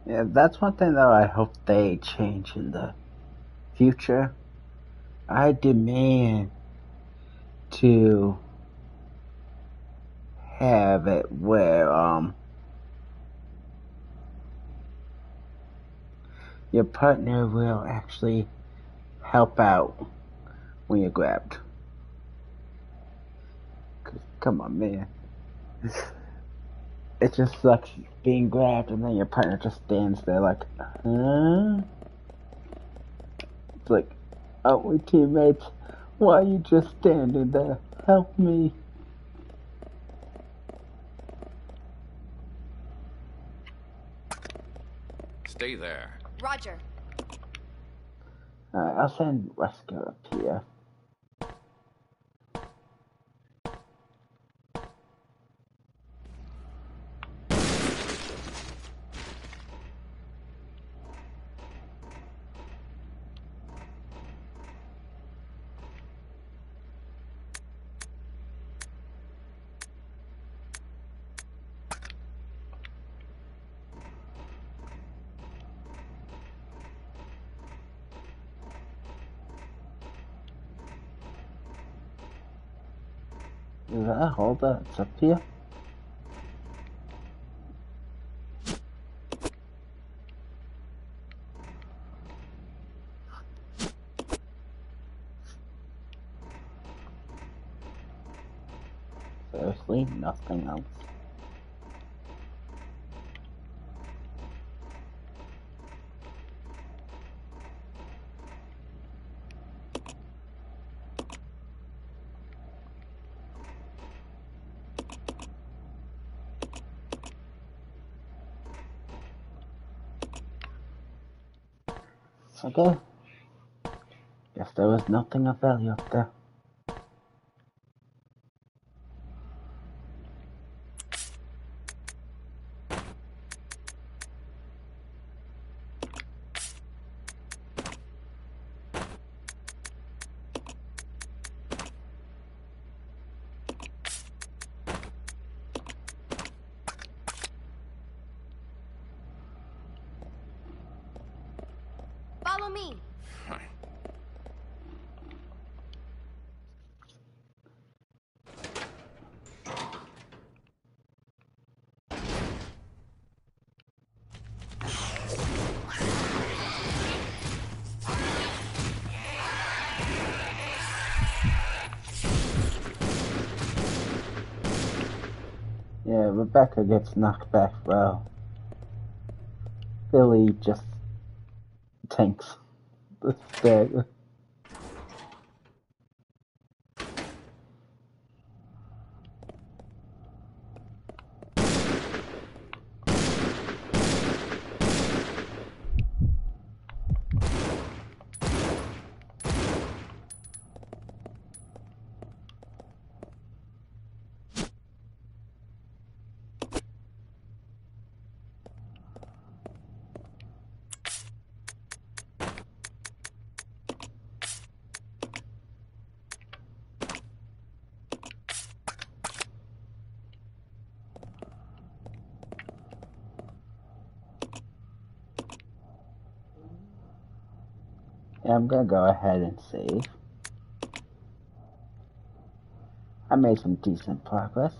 Yeah, that's one thing that I hope they change in the future. I demand to have it where your partner will actually help out when you're grabbed. 'Cause, come on, man. It just sucks being grabbed and then your partner just stands there like, huh? It's like, oh, we teammates. Why are you just standing there? Help me. Stay there. Roger. I'll send Wesker up here. Is that a hole that's up here? Seriously, nothing else. Okay. Guess there was nothing of value up there. Follow me. Yeah, Rebecca gets knocked back well. Billy just tanks the stagger. Yeah, I'm gonna go ahead and save. I made some decent progress.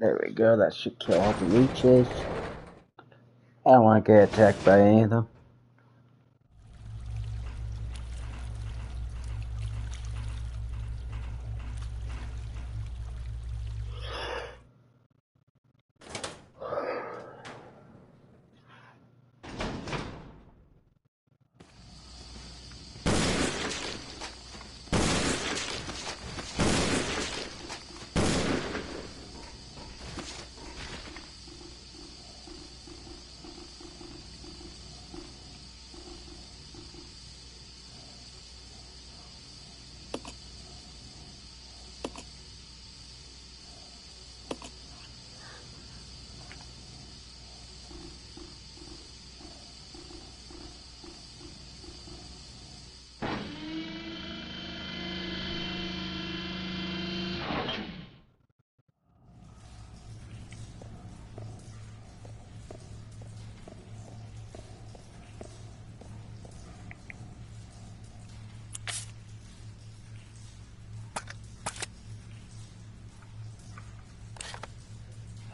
There we go, that should kill all the leeches. I don't want to get attacked by any of them.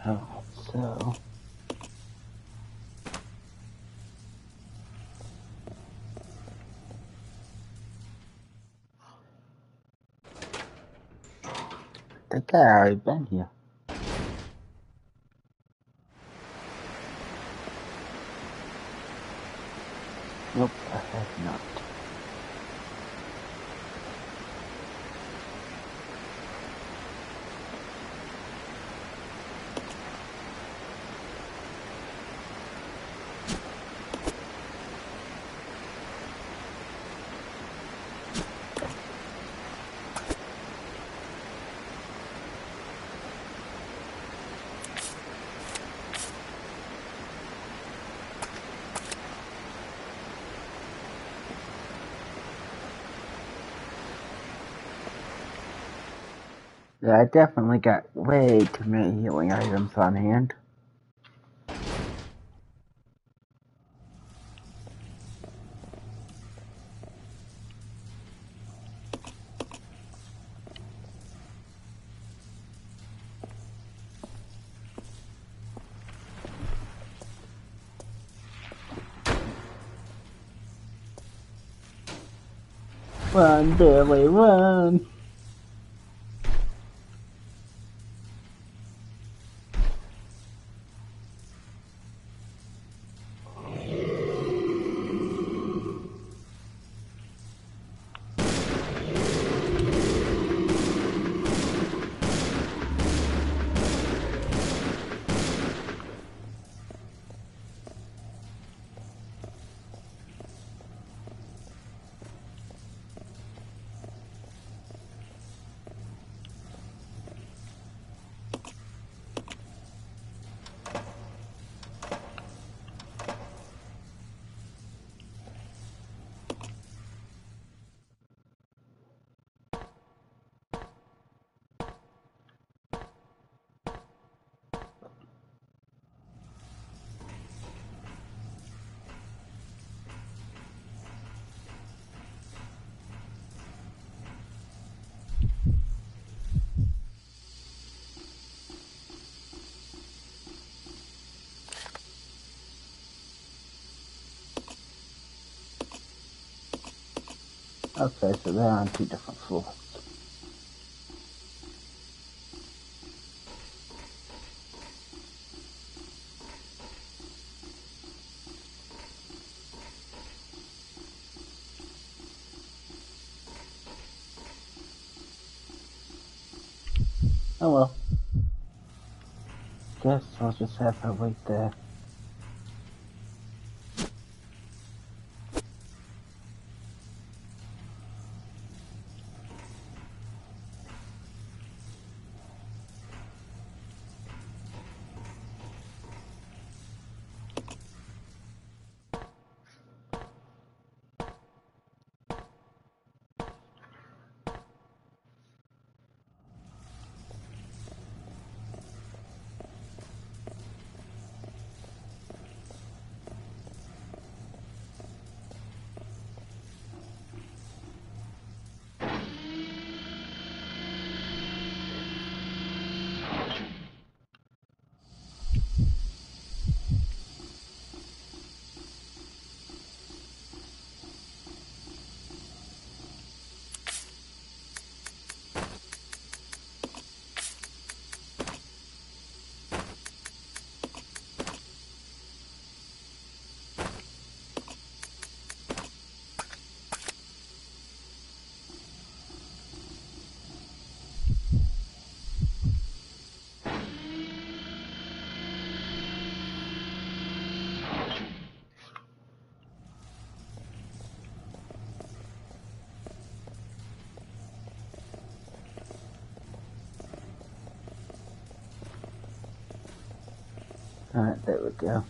Oh, so... I think I already been here. Nope, I have not. Yeah, I definitely got way too many healing items on hand. Run, Billy, run! Okay, so they're on two different floors. Oh well. Guess I'll just have her wait there. Alright, there we go.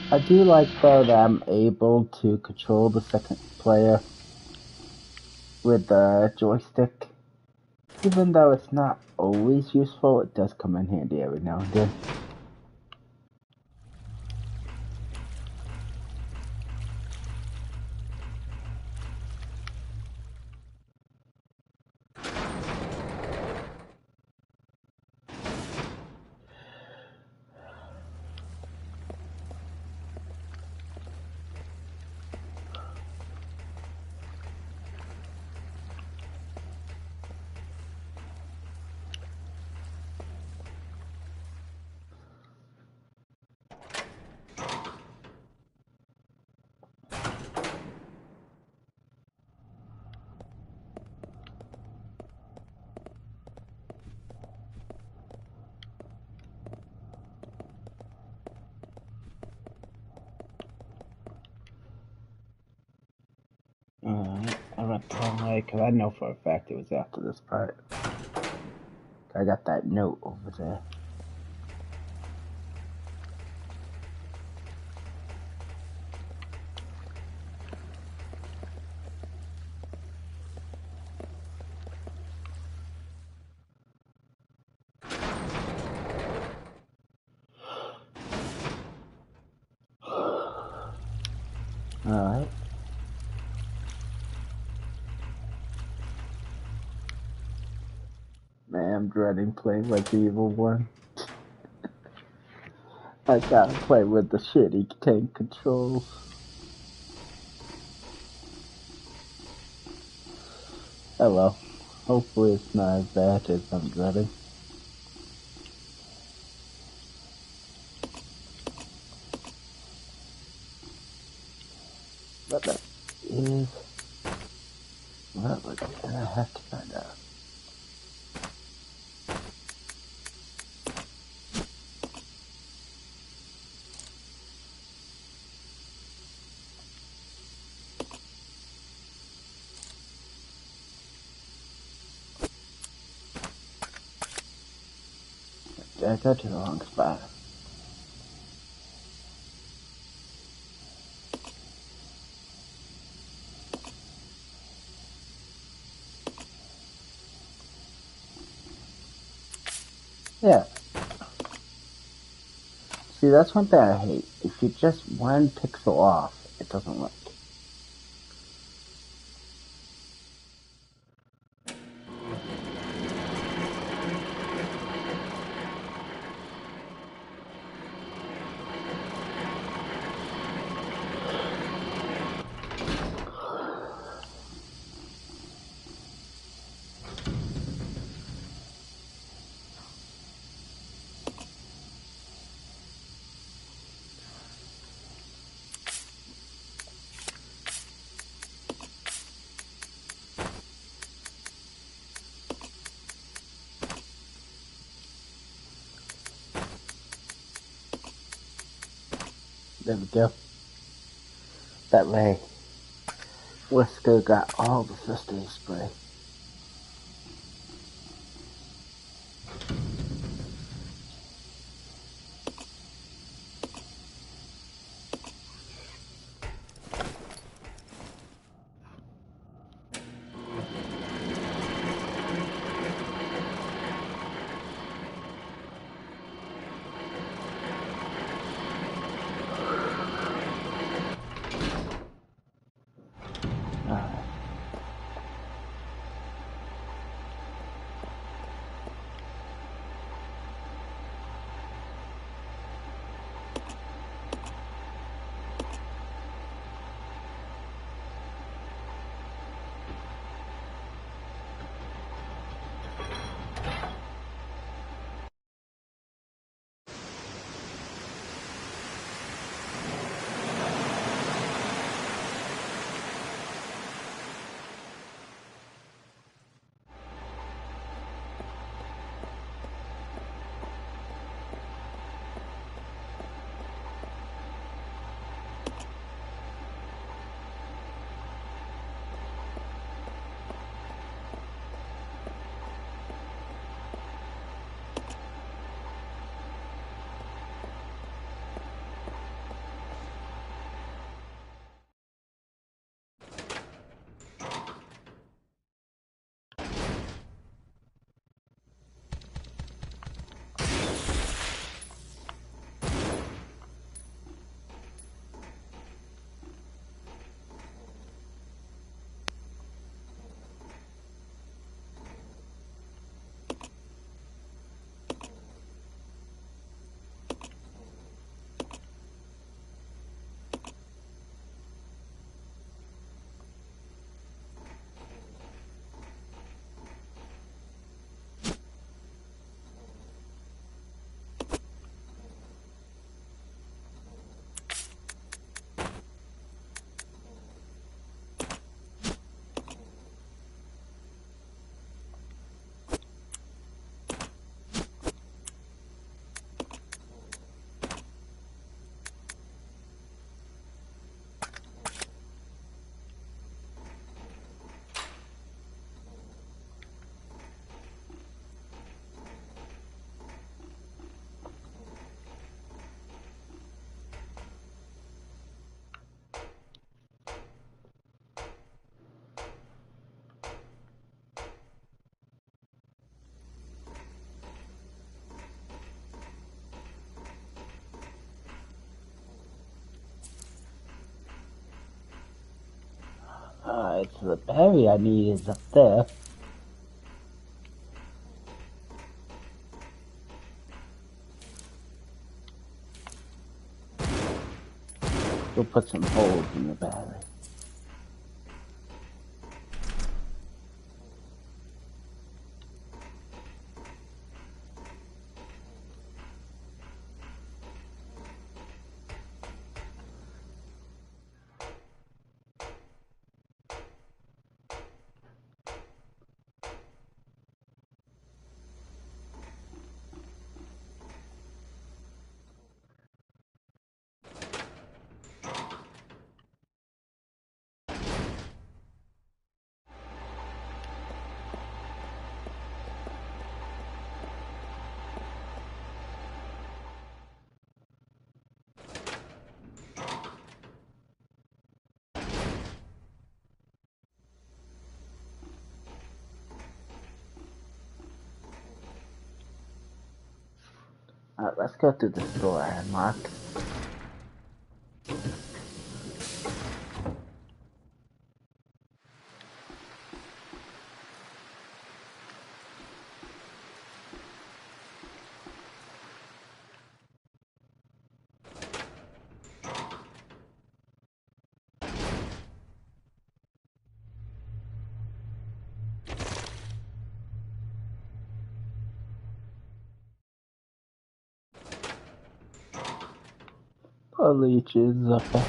I do like though that I'm able to control the second player with the joystick. Even though it's not always useful, it does come in handy every now and then. I went the wrong way because I know for a fact it was after this part. I got that note over there. Alright. Man, I'm dreading playing like the evil one. I gotta play with the shitty tank controls. Oh well. Hopefully it's not as bad as I'm dreading. But that is what we're gonna have to find out. Did I go to the wrong spot? Yeah. See, that's one thing I hate. If you're just one pixel off, it doesn't work. There we go. That way, Wesker got all the Sisters spray. Alright, so the berry I need is up there. We'll put some holes in the berry. Alright, let's go through the store I unlocked. The leeches are back.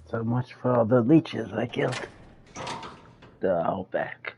So much for all the leeches I killed. They're all back.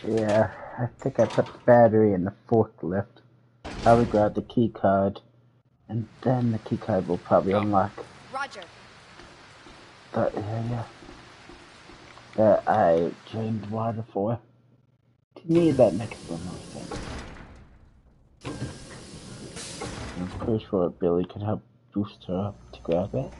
Yeah, I think I put the battery in the forklift. I would grab the key card, and then the key card will probably unlock Roger. the area. that I drained water for. To me, that makes the most sense. I'm pretty sure Billy can help boost her up to grab it.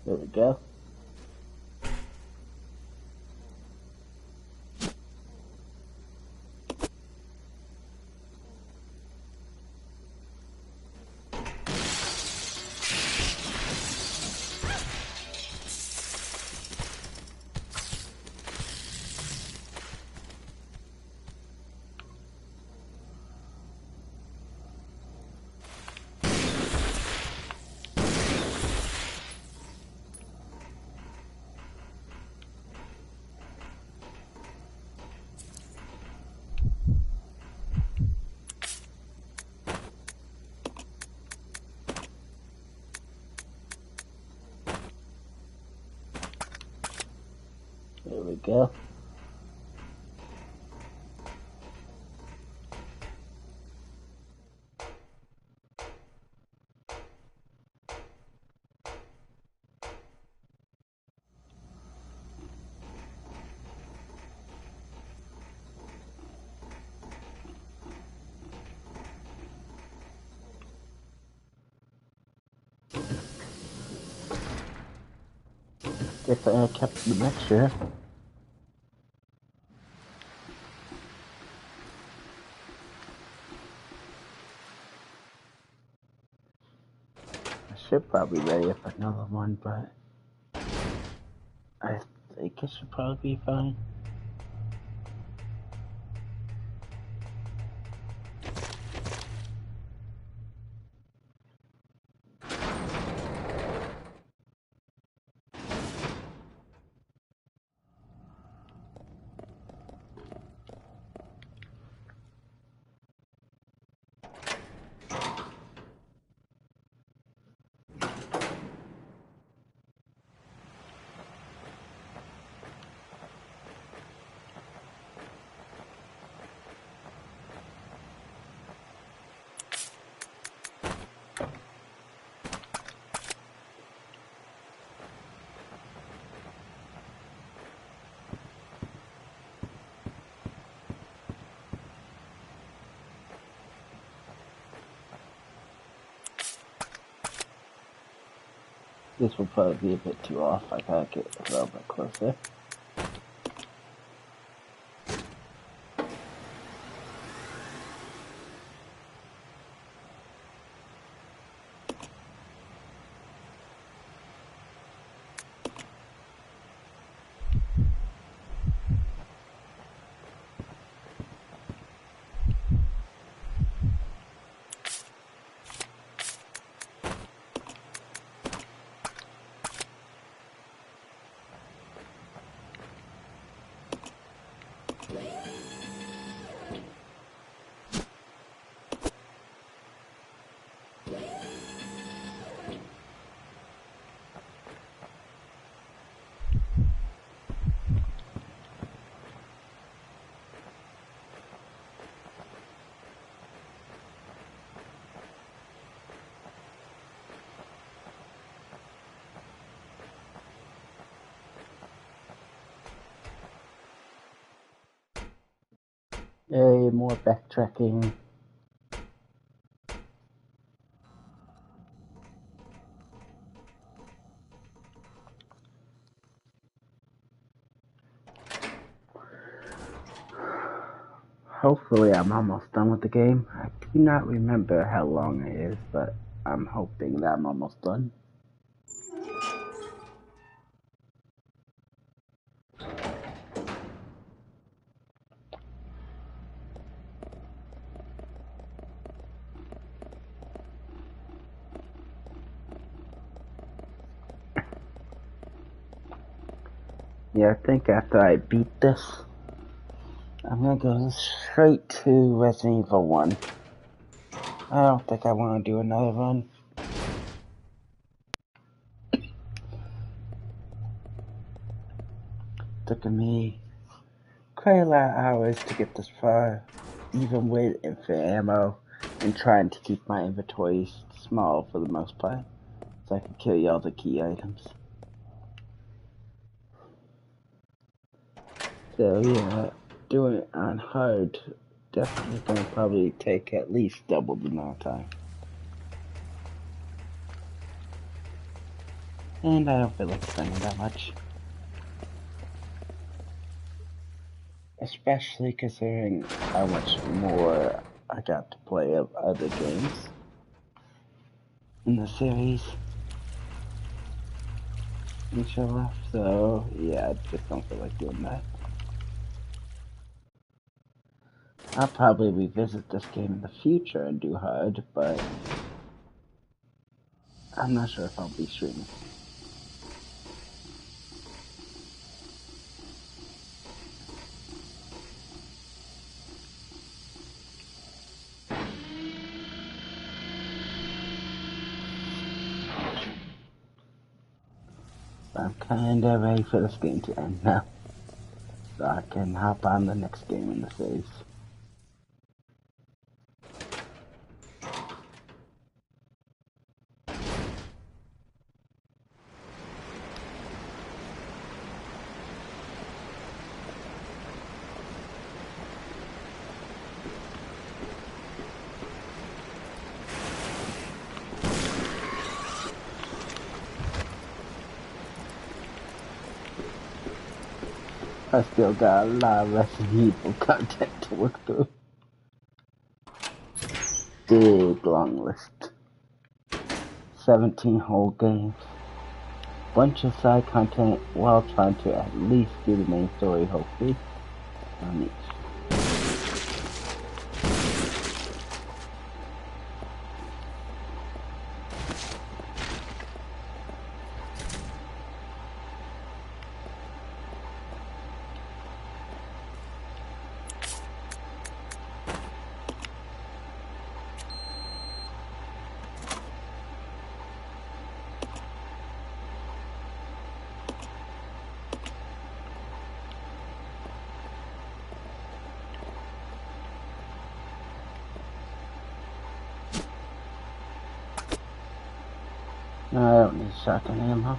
There we go. There we go. Guess I kept the mixture. I should probably ready up another one, but I think it should probably be fine. This will probably be a bit too off. I gotta get a little bit closer. Yay, more backtracking. Hopefully I'm almost done with the game. I do not remember how long it is, but I'm hoping that I'm almost done. Yeah, I think after I beat this, I'm gonna go straight to Resident Evil 1. I don't think I want to do another run. Took me quite a lot of hours to get this far, even with infinite ammo and trying to keep my inventory small for the most part, so I can carry all the key items. So yeah, doing it on hard definitely gonna probably take at least double the amount of time. And I don't feel like spending that much. Especially considering how much more I got to play of other games in the series and show off. So yeah, I just don't feel like doing that. I'll probably revisit this game in the future and do hard, but I'm not sure if I'll be streaming. I'm kinda ready for this game to end now, so I can hop on the next game in the series. I still got a lot of Resident Evil content to work through. Big long list. 17 whole games. Bunch of side content while trying to at least do the main story, hopefully, on each. No, I don't need shotgun ammo.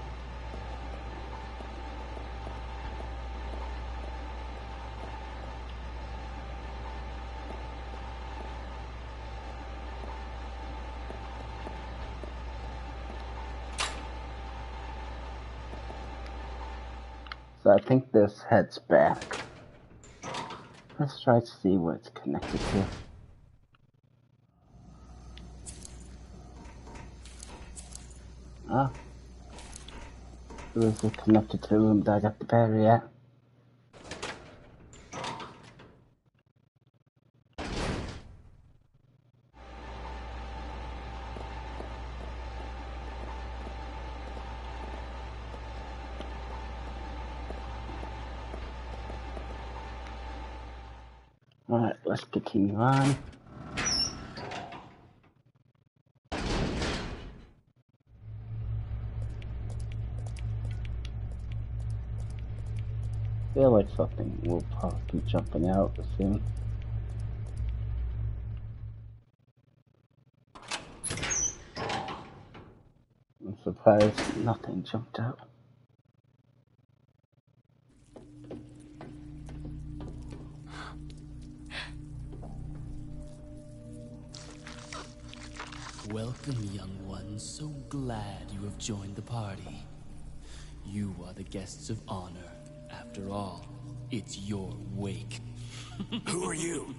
So I think this heads back. Let's try to see what it's connected to. Ah. Is it connected to the room that I got the battery at? Alright, let's continue on. Feel like something will probably be jumping out soon. I'm surprised nothing jumped out. Welcome, young one. So glad you have joined the party. You are the guests of honor. After all, it's your wake. Who are you?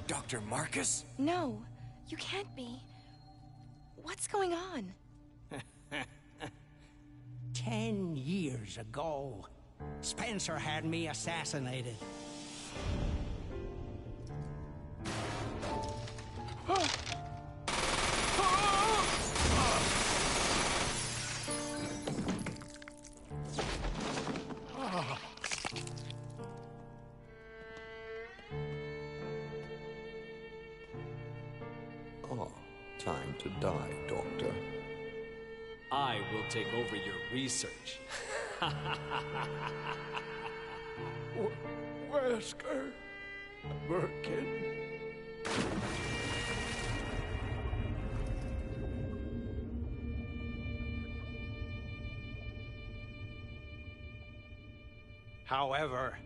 Dr. Marcus? No, you can't be. What's going on? 10 years ago, Spencer had me assassinated. time to die, Doctor. I will take over your research. Wesker, Birkin. However,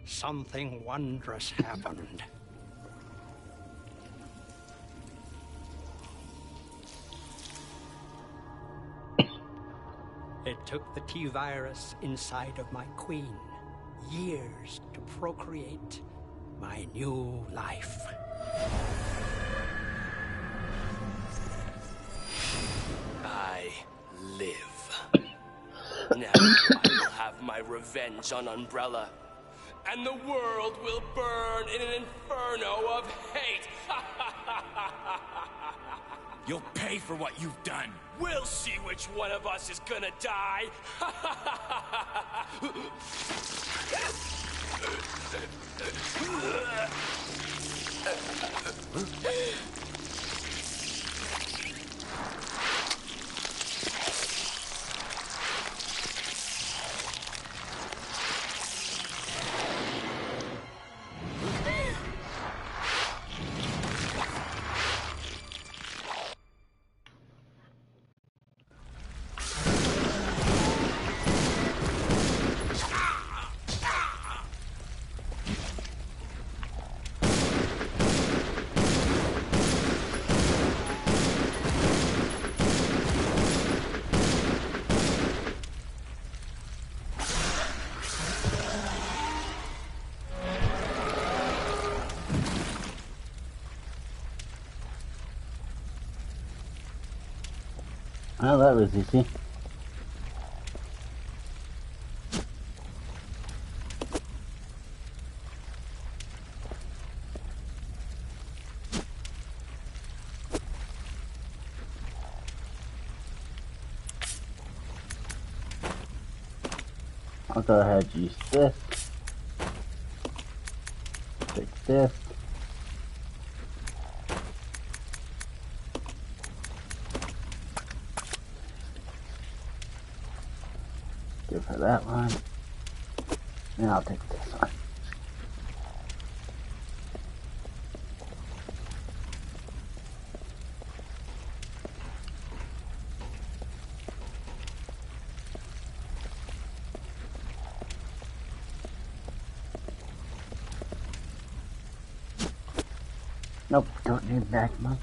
something wondrous happened. It took the T-virus inside of my queen years to procreate my new life. I live. Now I will have my revenge on Umbrella, and the world will burn in an inferno of hate. You'll pay for what you've done. We'll see which one of us is gonna die. Well, that was easy. I'll go ahead and use this. Take this. Give her that one. And I'll take this one. Nope, don't need magma.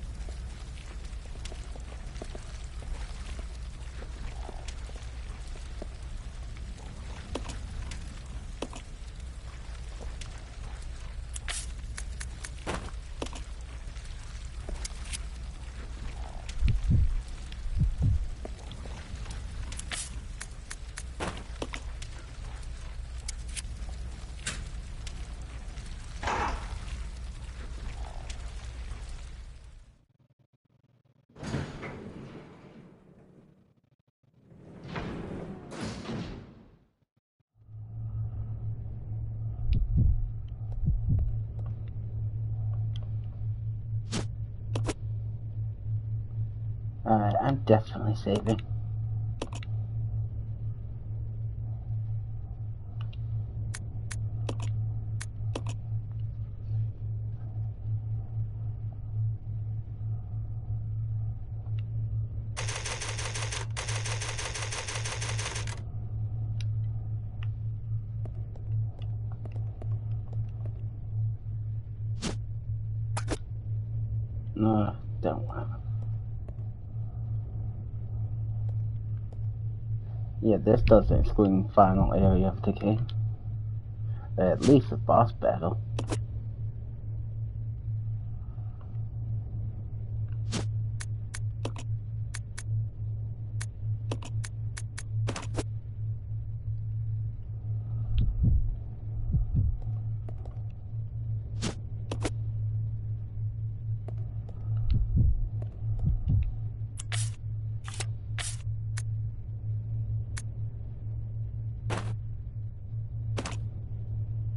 Alright, I'm definitely saving. No, don't want to. Yeah, this doesn't exclude the final area of the game. At least the boss battle.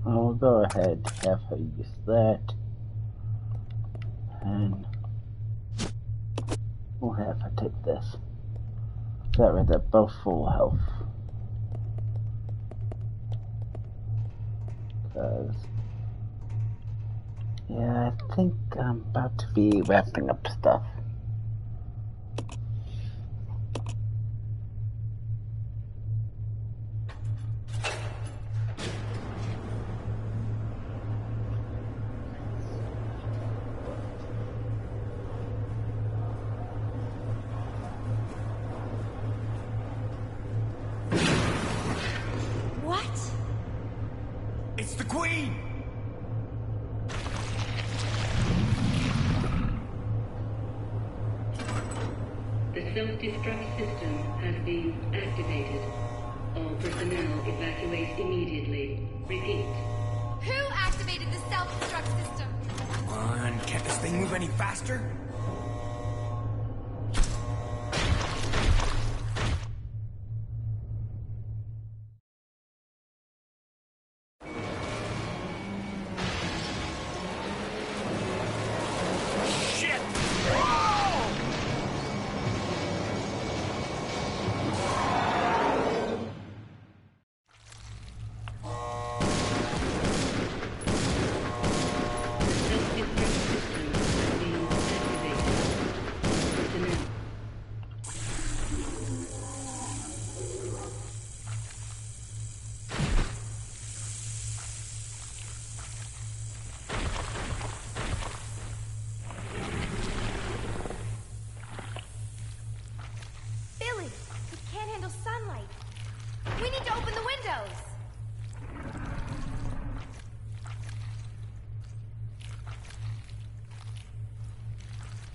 I'll go ahead and have her use that. And We'll have to take this. That way they're both full health. Because, yeah, I think I'm about to be wrapping up stuff. It's the Queen! The self-destruct system has been activated. All personnel evacuate immediately. Repeat. Who activated the self-destruct system? Come on, can't this thing move any faster? We need to open the windows!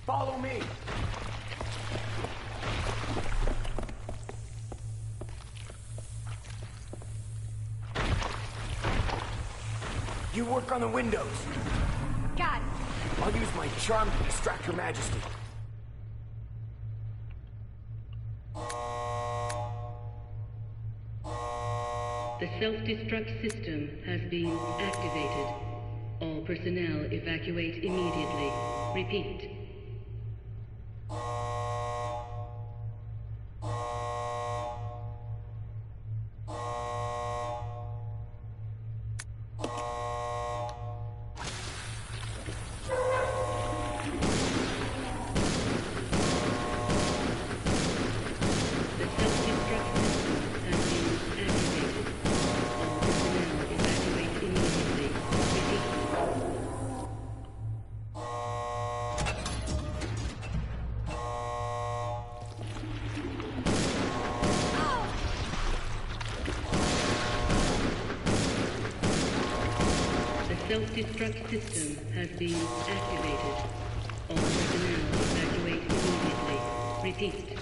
Follow me! You work on the windows. Got it. I'll use my charm to distract Her Majesty. The self-destruct system has been activated. All personnel evacuate immediately. Repeat. Self-destruct system has been activated. All personnel evacuate immediately. Repeat.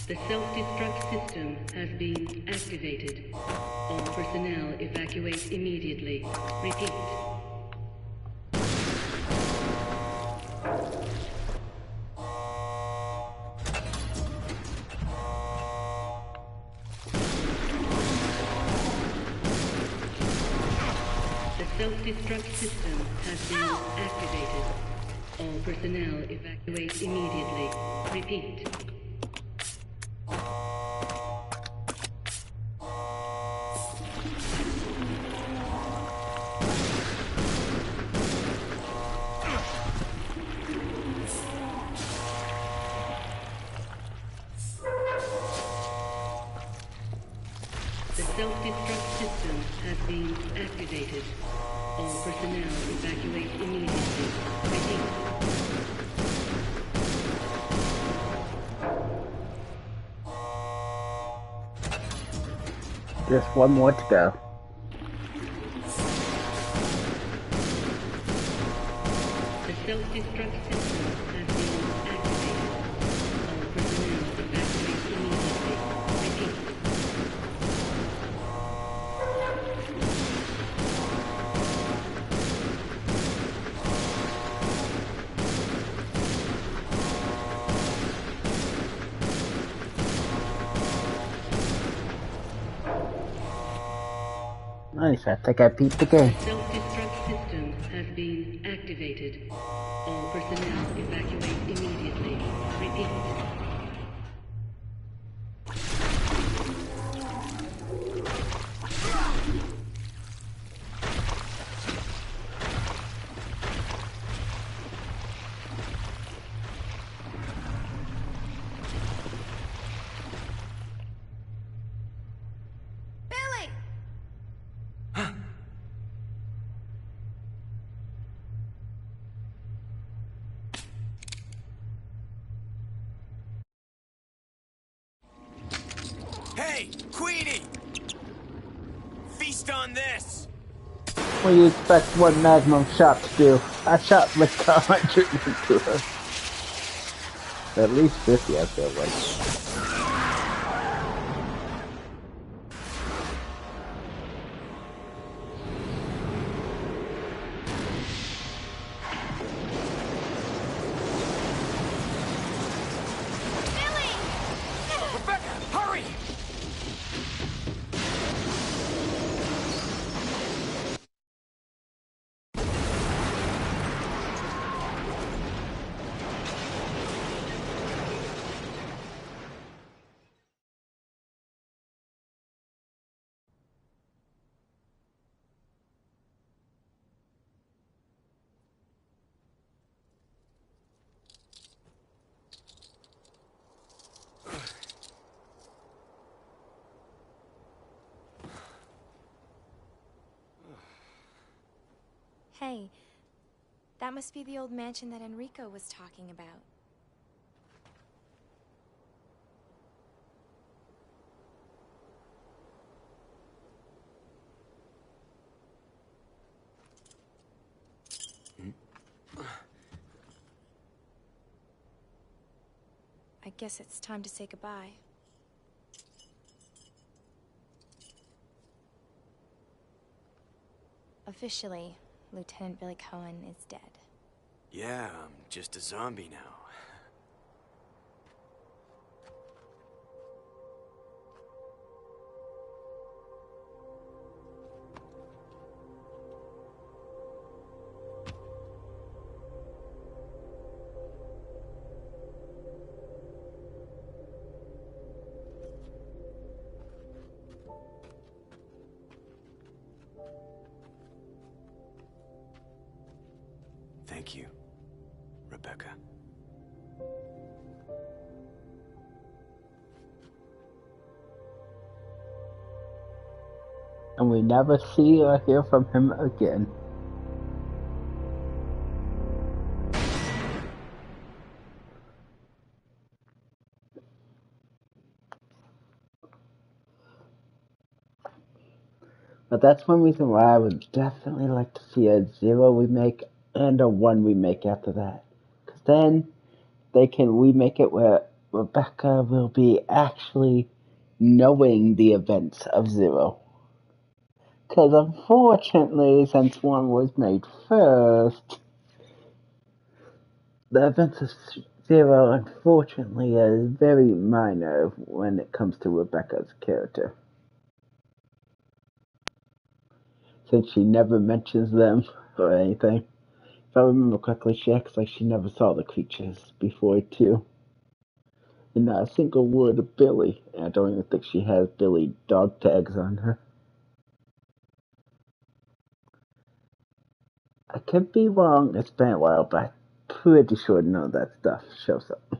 The self-destruct system has been activated. All personnel evacuate immediately. Repeat. The self-destruct system has been activated. All personnel evacuate immediately. Repeat. The self-destruct system has been activated. All personnel evacuate immediately. Repeat. Just one more to go. The self-destruct system has been activated. All personnel evacuate immediately. Repeat. Nice, I think I beat the game. Self-destruct system has been activated. All personnel evacuate immediately. Repeat. Hey, Queenie! Feast on this! What do you expect one Magnum shot to do? I shot like 100 into her. At least 50, I feel like. Rebecca, hurry! Hey, that must be the old mansion that Enrico was talking about. I guess it's time to say goodbye. Officially, Lieutenant Billy Cohen is dead. Yeah, I'm just a zombie now. Thank you, Rebecca. And we never see or hear from him again. But that's one reason why I would definitely like to see a 0 remake and a 1 remake after that. Because then they can remake it where Rebecca will be actually knowing the events of 0. Because unfortunately, since 1 was made first, the events of 0 unfortunately is very minor when it comes to Rebecca's character. Since she never mentions them or anything. If I remember correctly, she acts like she never saw the creatures before too. And not a single word of Billy. And I don't even think she has Billy dog tags on her. I could be wrong, it's been a while, but I'm pretty sure none of that stuff shows up.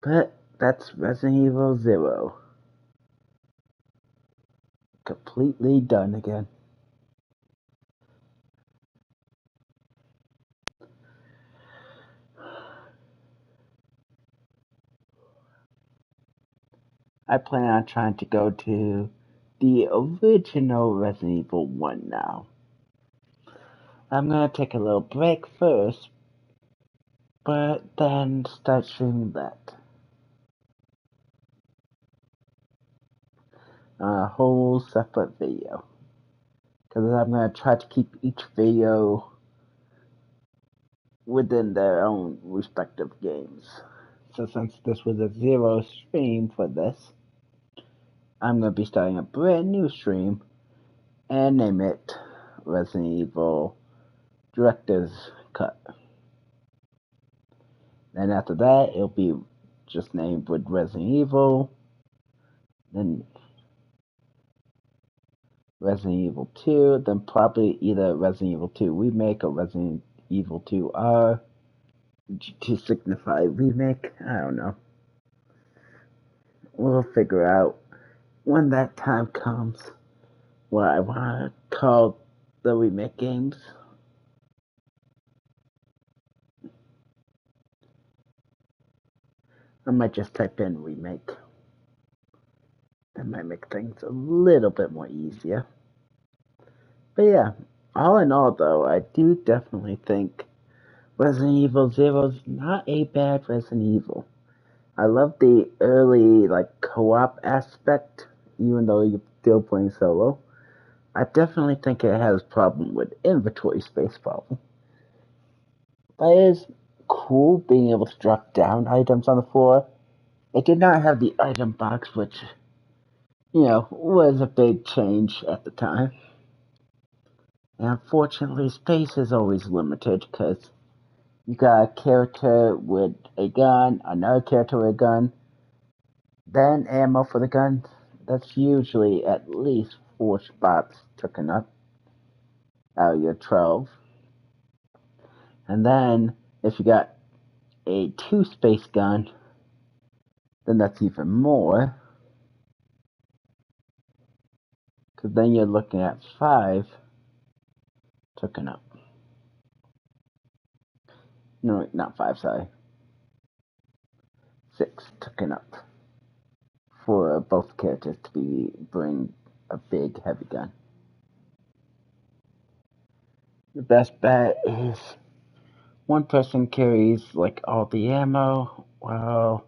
But that's Resident Evil 0. Completely done again. I plan on trying to go to the original Resident Evil 1 now. I'm gonna take a little break first, but then start streaming that. A whole separate video. Because I'm gonna try to keep each video within their own respective games. So since this was a 0 stream for this, I'm going to be starting a brand new stream and name it Resident Evil Director's Cut. Then after that, it'll be just named with Resident Evil, then Resident Evil 2, then probably either Resident Evil 2 Remake or Resident Evil 2 R to signify remake. I don't know. We'll figure out when that time comes what I want to call the remake games. I might just type in remake. That might make things a little bit more easier. But yeah, all in all though, I do definitely think Resident Evil 0 is not a bad Resident Evil. I love the early co-op aspect, even though you're still playing solo. I definitely think it has a problem with inventory space problem. But it is cool being able to drop down items on the floor. It did not have the item box, which, was a big change at the time. And unfortunately, space is always limited because you got a character with a gun, another character with a gun, then ammo for the gun. That's usually at least 4 spots taken up out of your 12. And then, if you got a 2-space gun, then that's even more. Because then you're looking at 5 taken up. No, not 5, sorry. 6 taken up. For both characters to bring a big, heavy gun. The best bet is one person carries all the ammo, while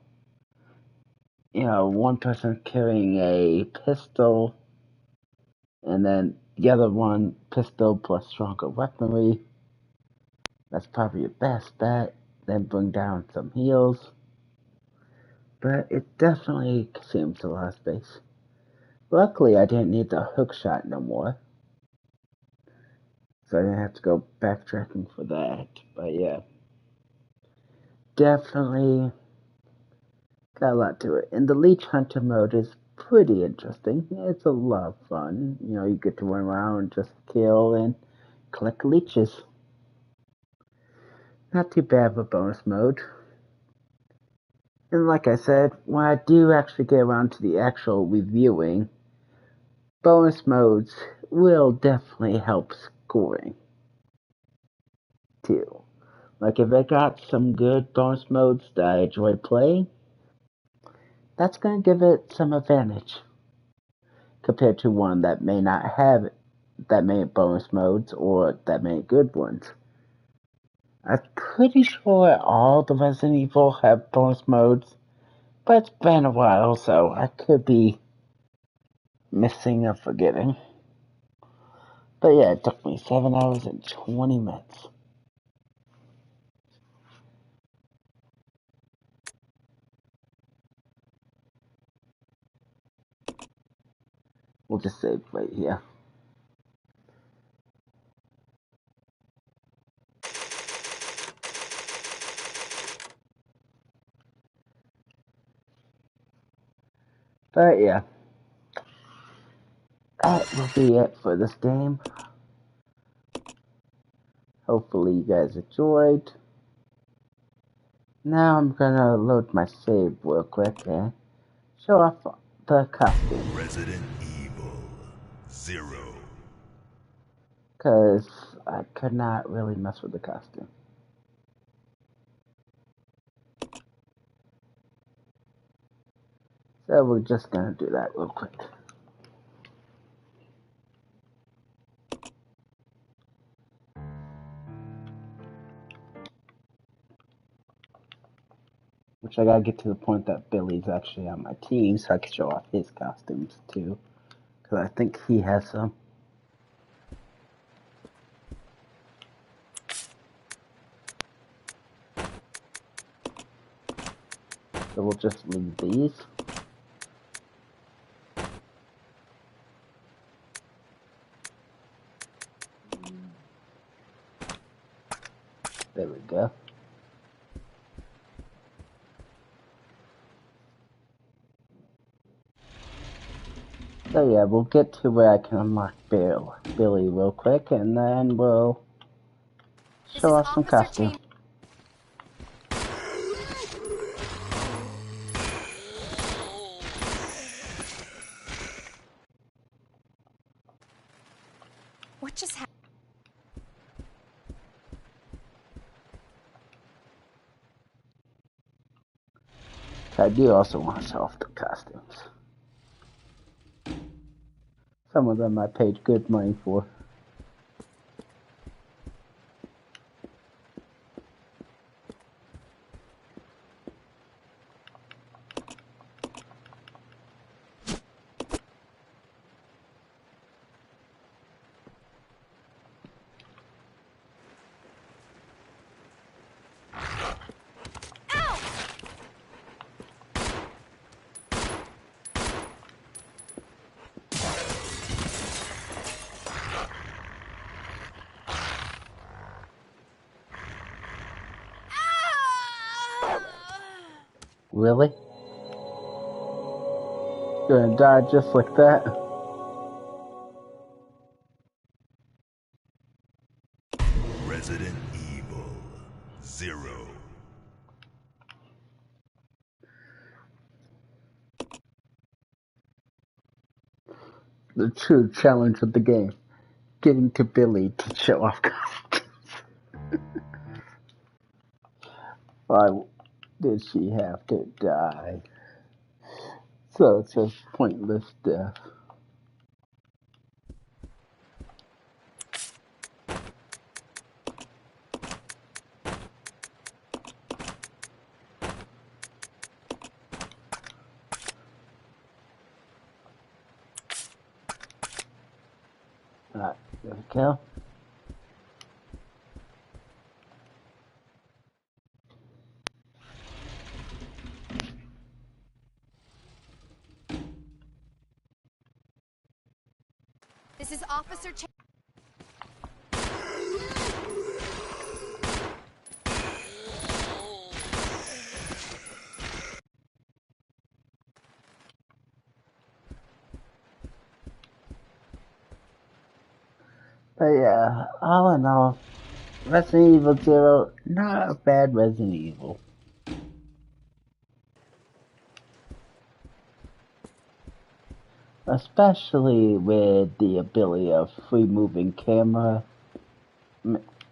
one person carrying a pistol, and then the other one pistol plus stronger weaponry. That's probably your best bet. Then bring down some heals. But it definitely consumes a lot of space. Luckily, I didn't need the hook shot no more. So I didn't have to go backtracking for that. But yeah. Definitely got a lot to it. And the Leech Hunter mode is pretty interesting. It's a lot of fun. You get to run around and just kill and collect leeches. Not too bad of a bonus mode. And like I said, when I do actually get around to the actual reviewing, bonus modes will definitely help scoring, too. If I got some good bonus modes that I enjoy playing, that's going to give it some advantage compared to one that may not have that many bonus modes or that many good ones. I'm pretty sure all the Resident Evil have bonus modes, but it's been a while, so I could be missing or forgetting. But yeah, it took me 7 hours and 20 minutes. We'll just save right here. But yeah, that will be it for this game. Hopefully you guys enjoyed. Now I'm gonna load my save real quick and show off the costume. Resident Evil 0. Because I could not really mess with the costume. So we're just gonna do that real quick. Which I gotta get to the point that Billy's actually on my team so I can show off his costumes too. Because I think he has some. So we'll just leave these. There we go. So yeah, we'll get to where I can unlock Billy real quick, and then we'll show off some costumes. What just happened? I do also want to show off the costumes. Some of them I paid good money for. Really? You're gonna die just like that? Resident Evil 0. The true challenge of the game. Getting to Billy to show off costumes. Why did she have to die? So it's a pointless death. Alright, there we go. This is Officer Ch- But yeah, all in all, Resident Evil 0, not a bad Resident Evil. Especially with the ability of free moving camera,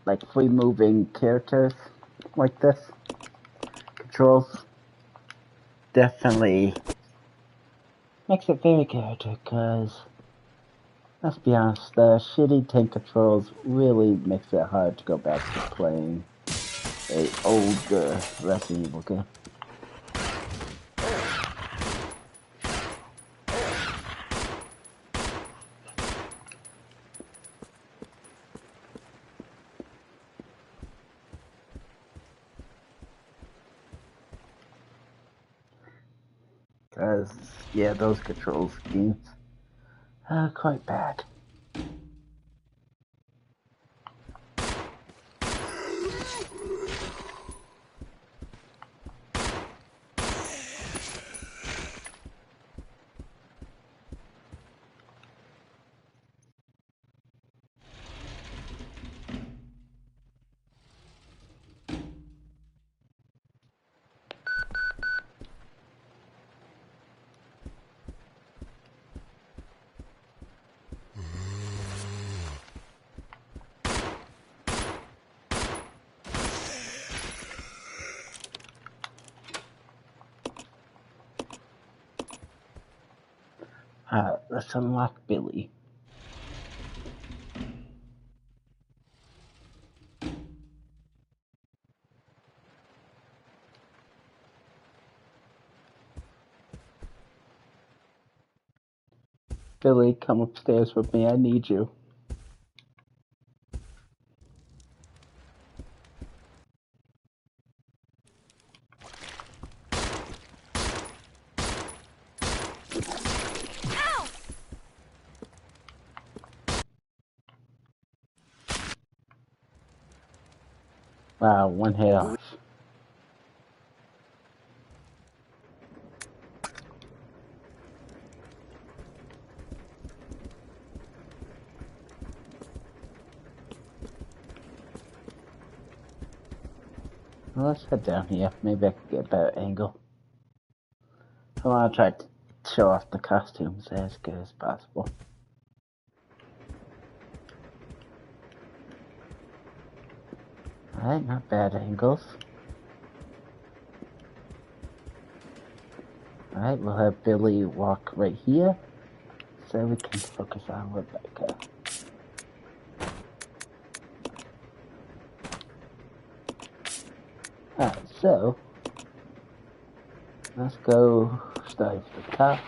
like free moving characters like this. Controls definitely makes it very good, because let's be honest, the shitty tank controls really makes it hard to go back to playing a older Resident Evil game. Because, yeah, those control schemes are quite bad. Let's unlock Billy. Billy, come upstairs with me, I need you. Wow, one hit off. Well, let's head down here. Maybe I can get a better angle. I want to try to show off the costumes as good as possible. Alright, not bad angles. Alright, we'll have Billy walk right here so we can focus on Rebecca. Alright, so let's go start at the top.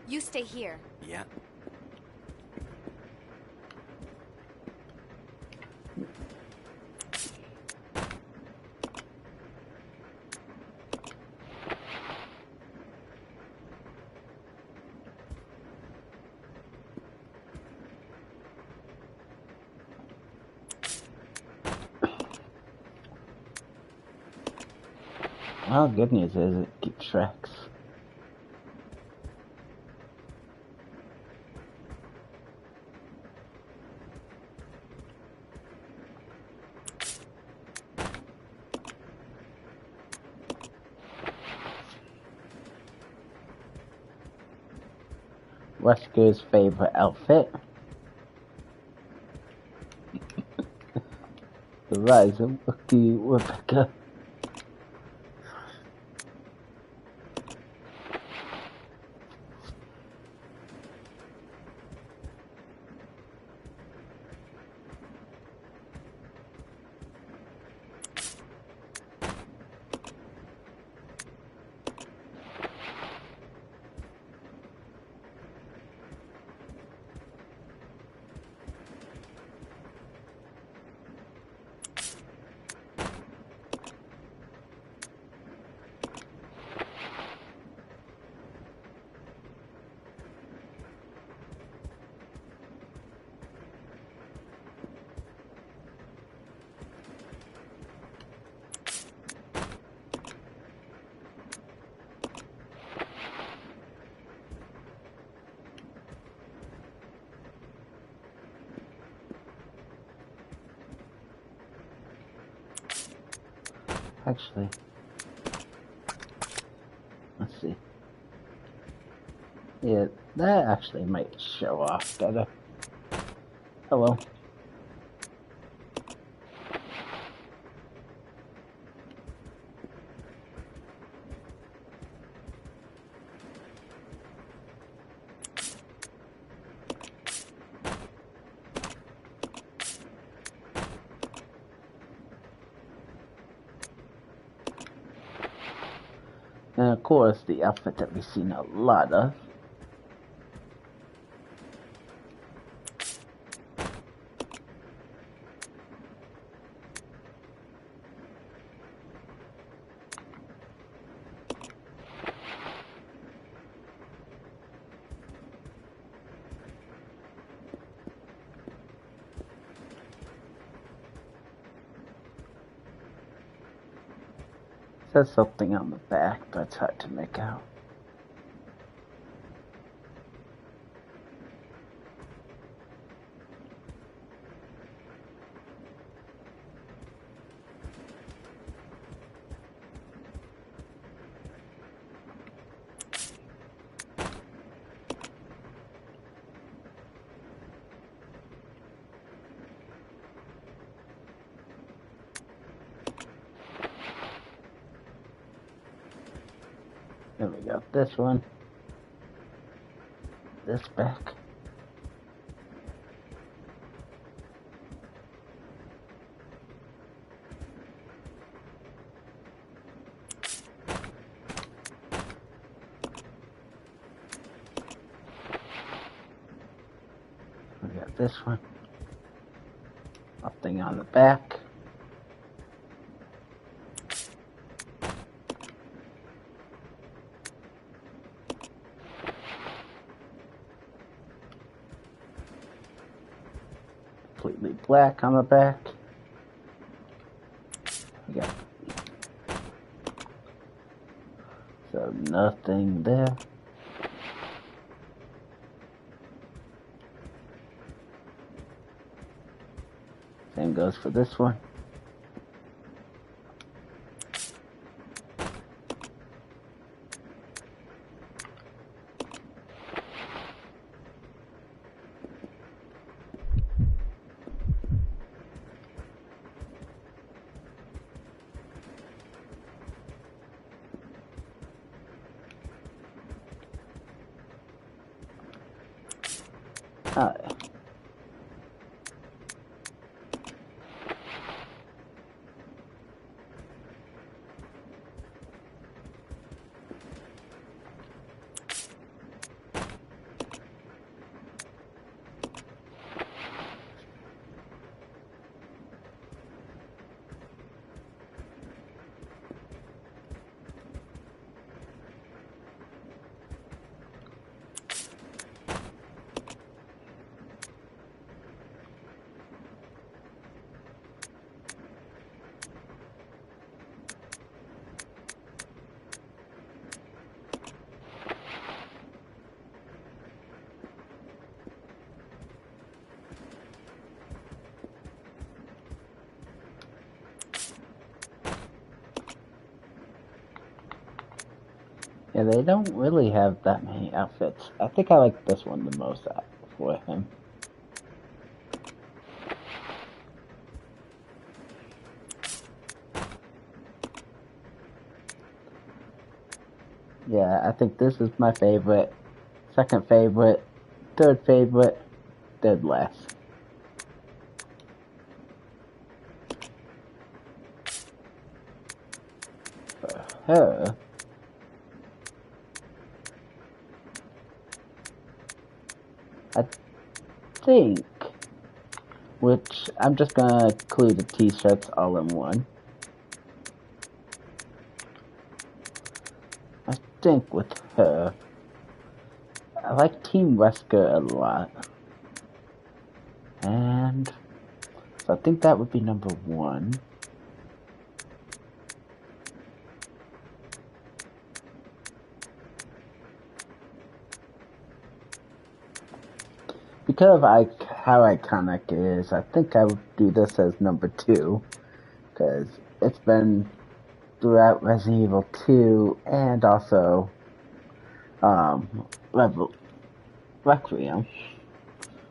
You stay here. Yeah. Well, good news is it keeps tracks. Wesker's favorite outfit. The rise of Wookiee Rebecca. Actually, let's see. Yeah, that actually might show off better. Hello. And of course, the outfit that we've seen a lot of. Says something on the back, but it's hard to make out. There we go. This one. This back. We got this one. Something on the back. completely black on the back. Yeah. So nothing there. Same goes for this one. Alright. Yeah, they don't really have that many outfits. I think I like this one the most for him. Yeah, I think this is my favorite. Second favorite. Third favorite. Dead last. For her, I think, which I'm just gonna include the t-shirts all in one. I think with her, I like Team Wesker a lot. And so I think that would be number 1. Because of how iconic it is, I think I would do this as number 2. Because it's been throughout Resident Evil 2 and also Requiem.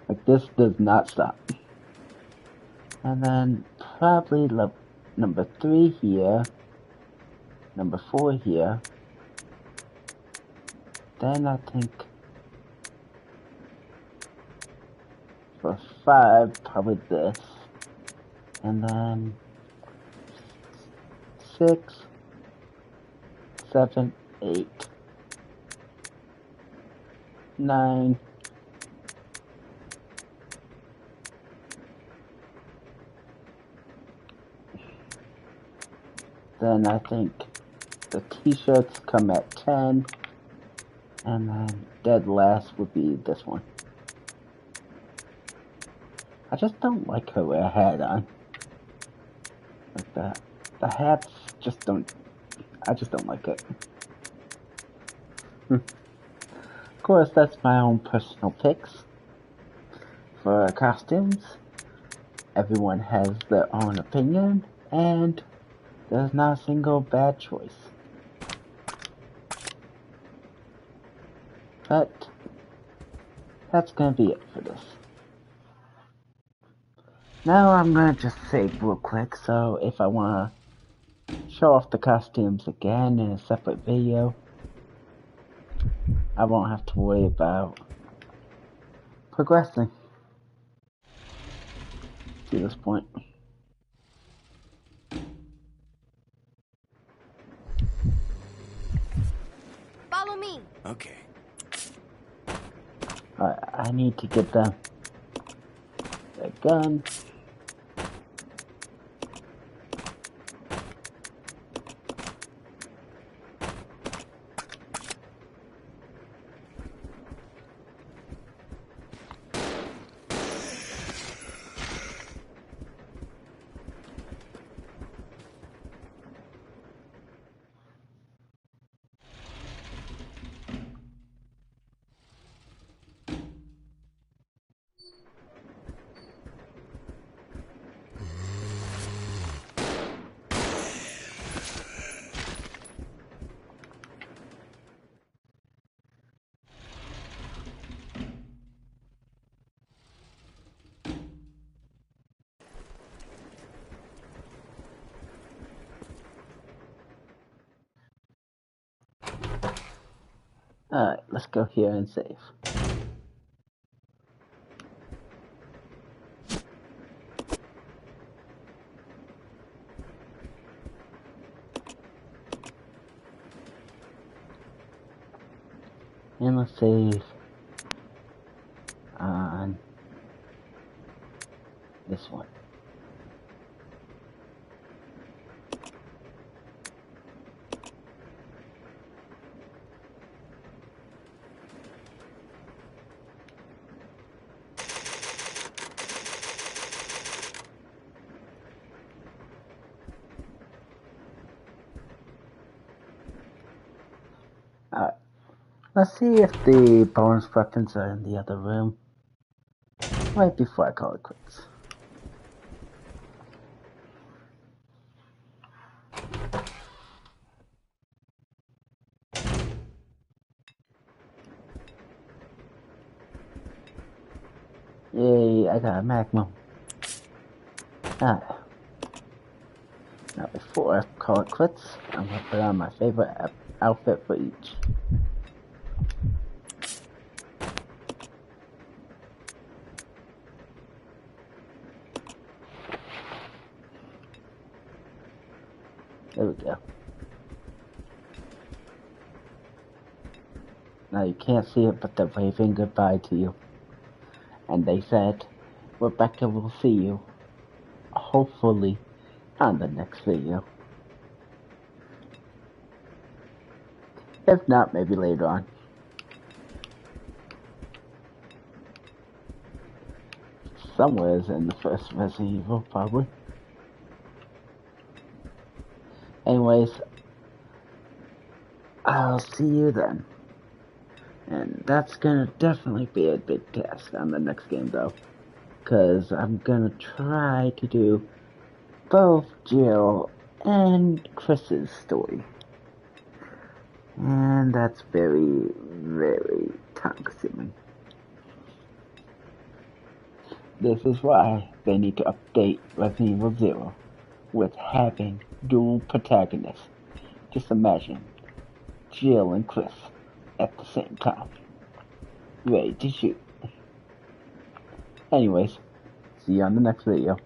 Like, this does not stop. And then probably number 3 here, number 4 here. Then I think for 5, probably this. And then 6, 7, 8, 9. Then I think the t-shirts come at 10. And then dead last would be this one. I just don't like her with a hat on. Like that. The hats just don't... I just don't like it. Of course, that's my own personal picks. For costumes, everyone has their own opinion, and there's not a single bad choice. But that's gonna be it for this. Now I'm gonna just save real quick, so if I wanna show off the costumes again in a separate video, I won't have to worry about progressing to this point. Follow me. Okay. I need to get the gun. Alright, let's go here and save. And let's save on this one. Alright, let's see if the bonus weapons are in the other room right before I call it quits. Yay, I got a Magnum. Alright. Now before I call it quits, I'm gonna put on my favorite outfit for each. There we go. Now you can't see it, but they're waving goodbye to you. And they said, Rebecca will see you, hopefully, on the next video. If not, maybe later on. Somewhere in the first Resident Evil, probably. Anyways, I'll see you then. And that's gonna definitely be a big task on the next game though. Cause I'm gonna try to do both Jill and Chris's story. And that's very, very time consuming. This is why they need to update Resident Evil 0 with having dual protagonists. Just imagine Jill and Chris at the same time, ready to shoot. Anyways, see you on the next video.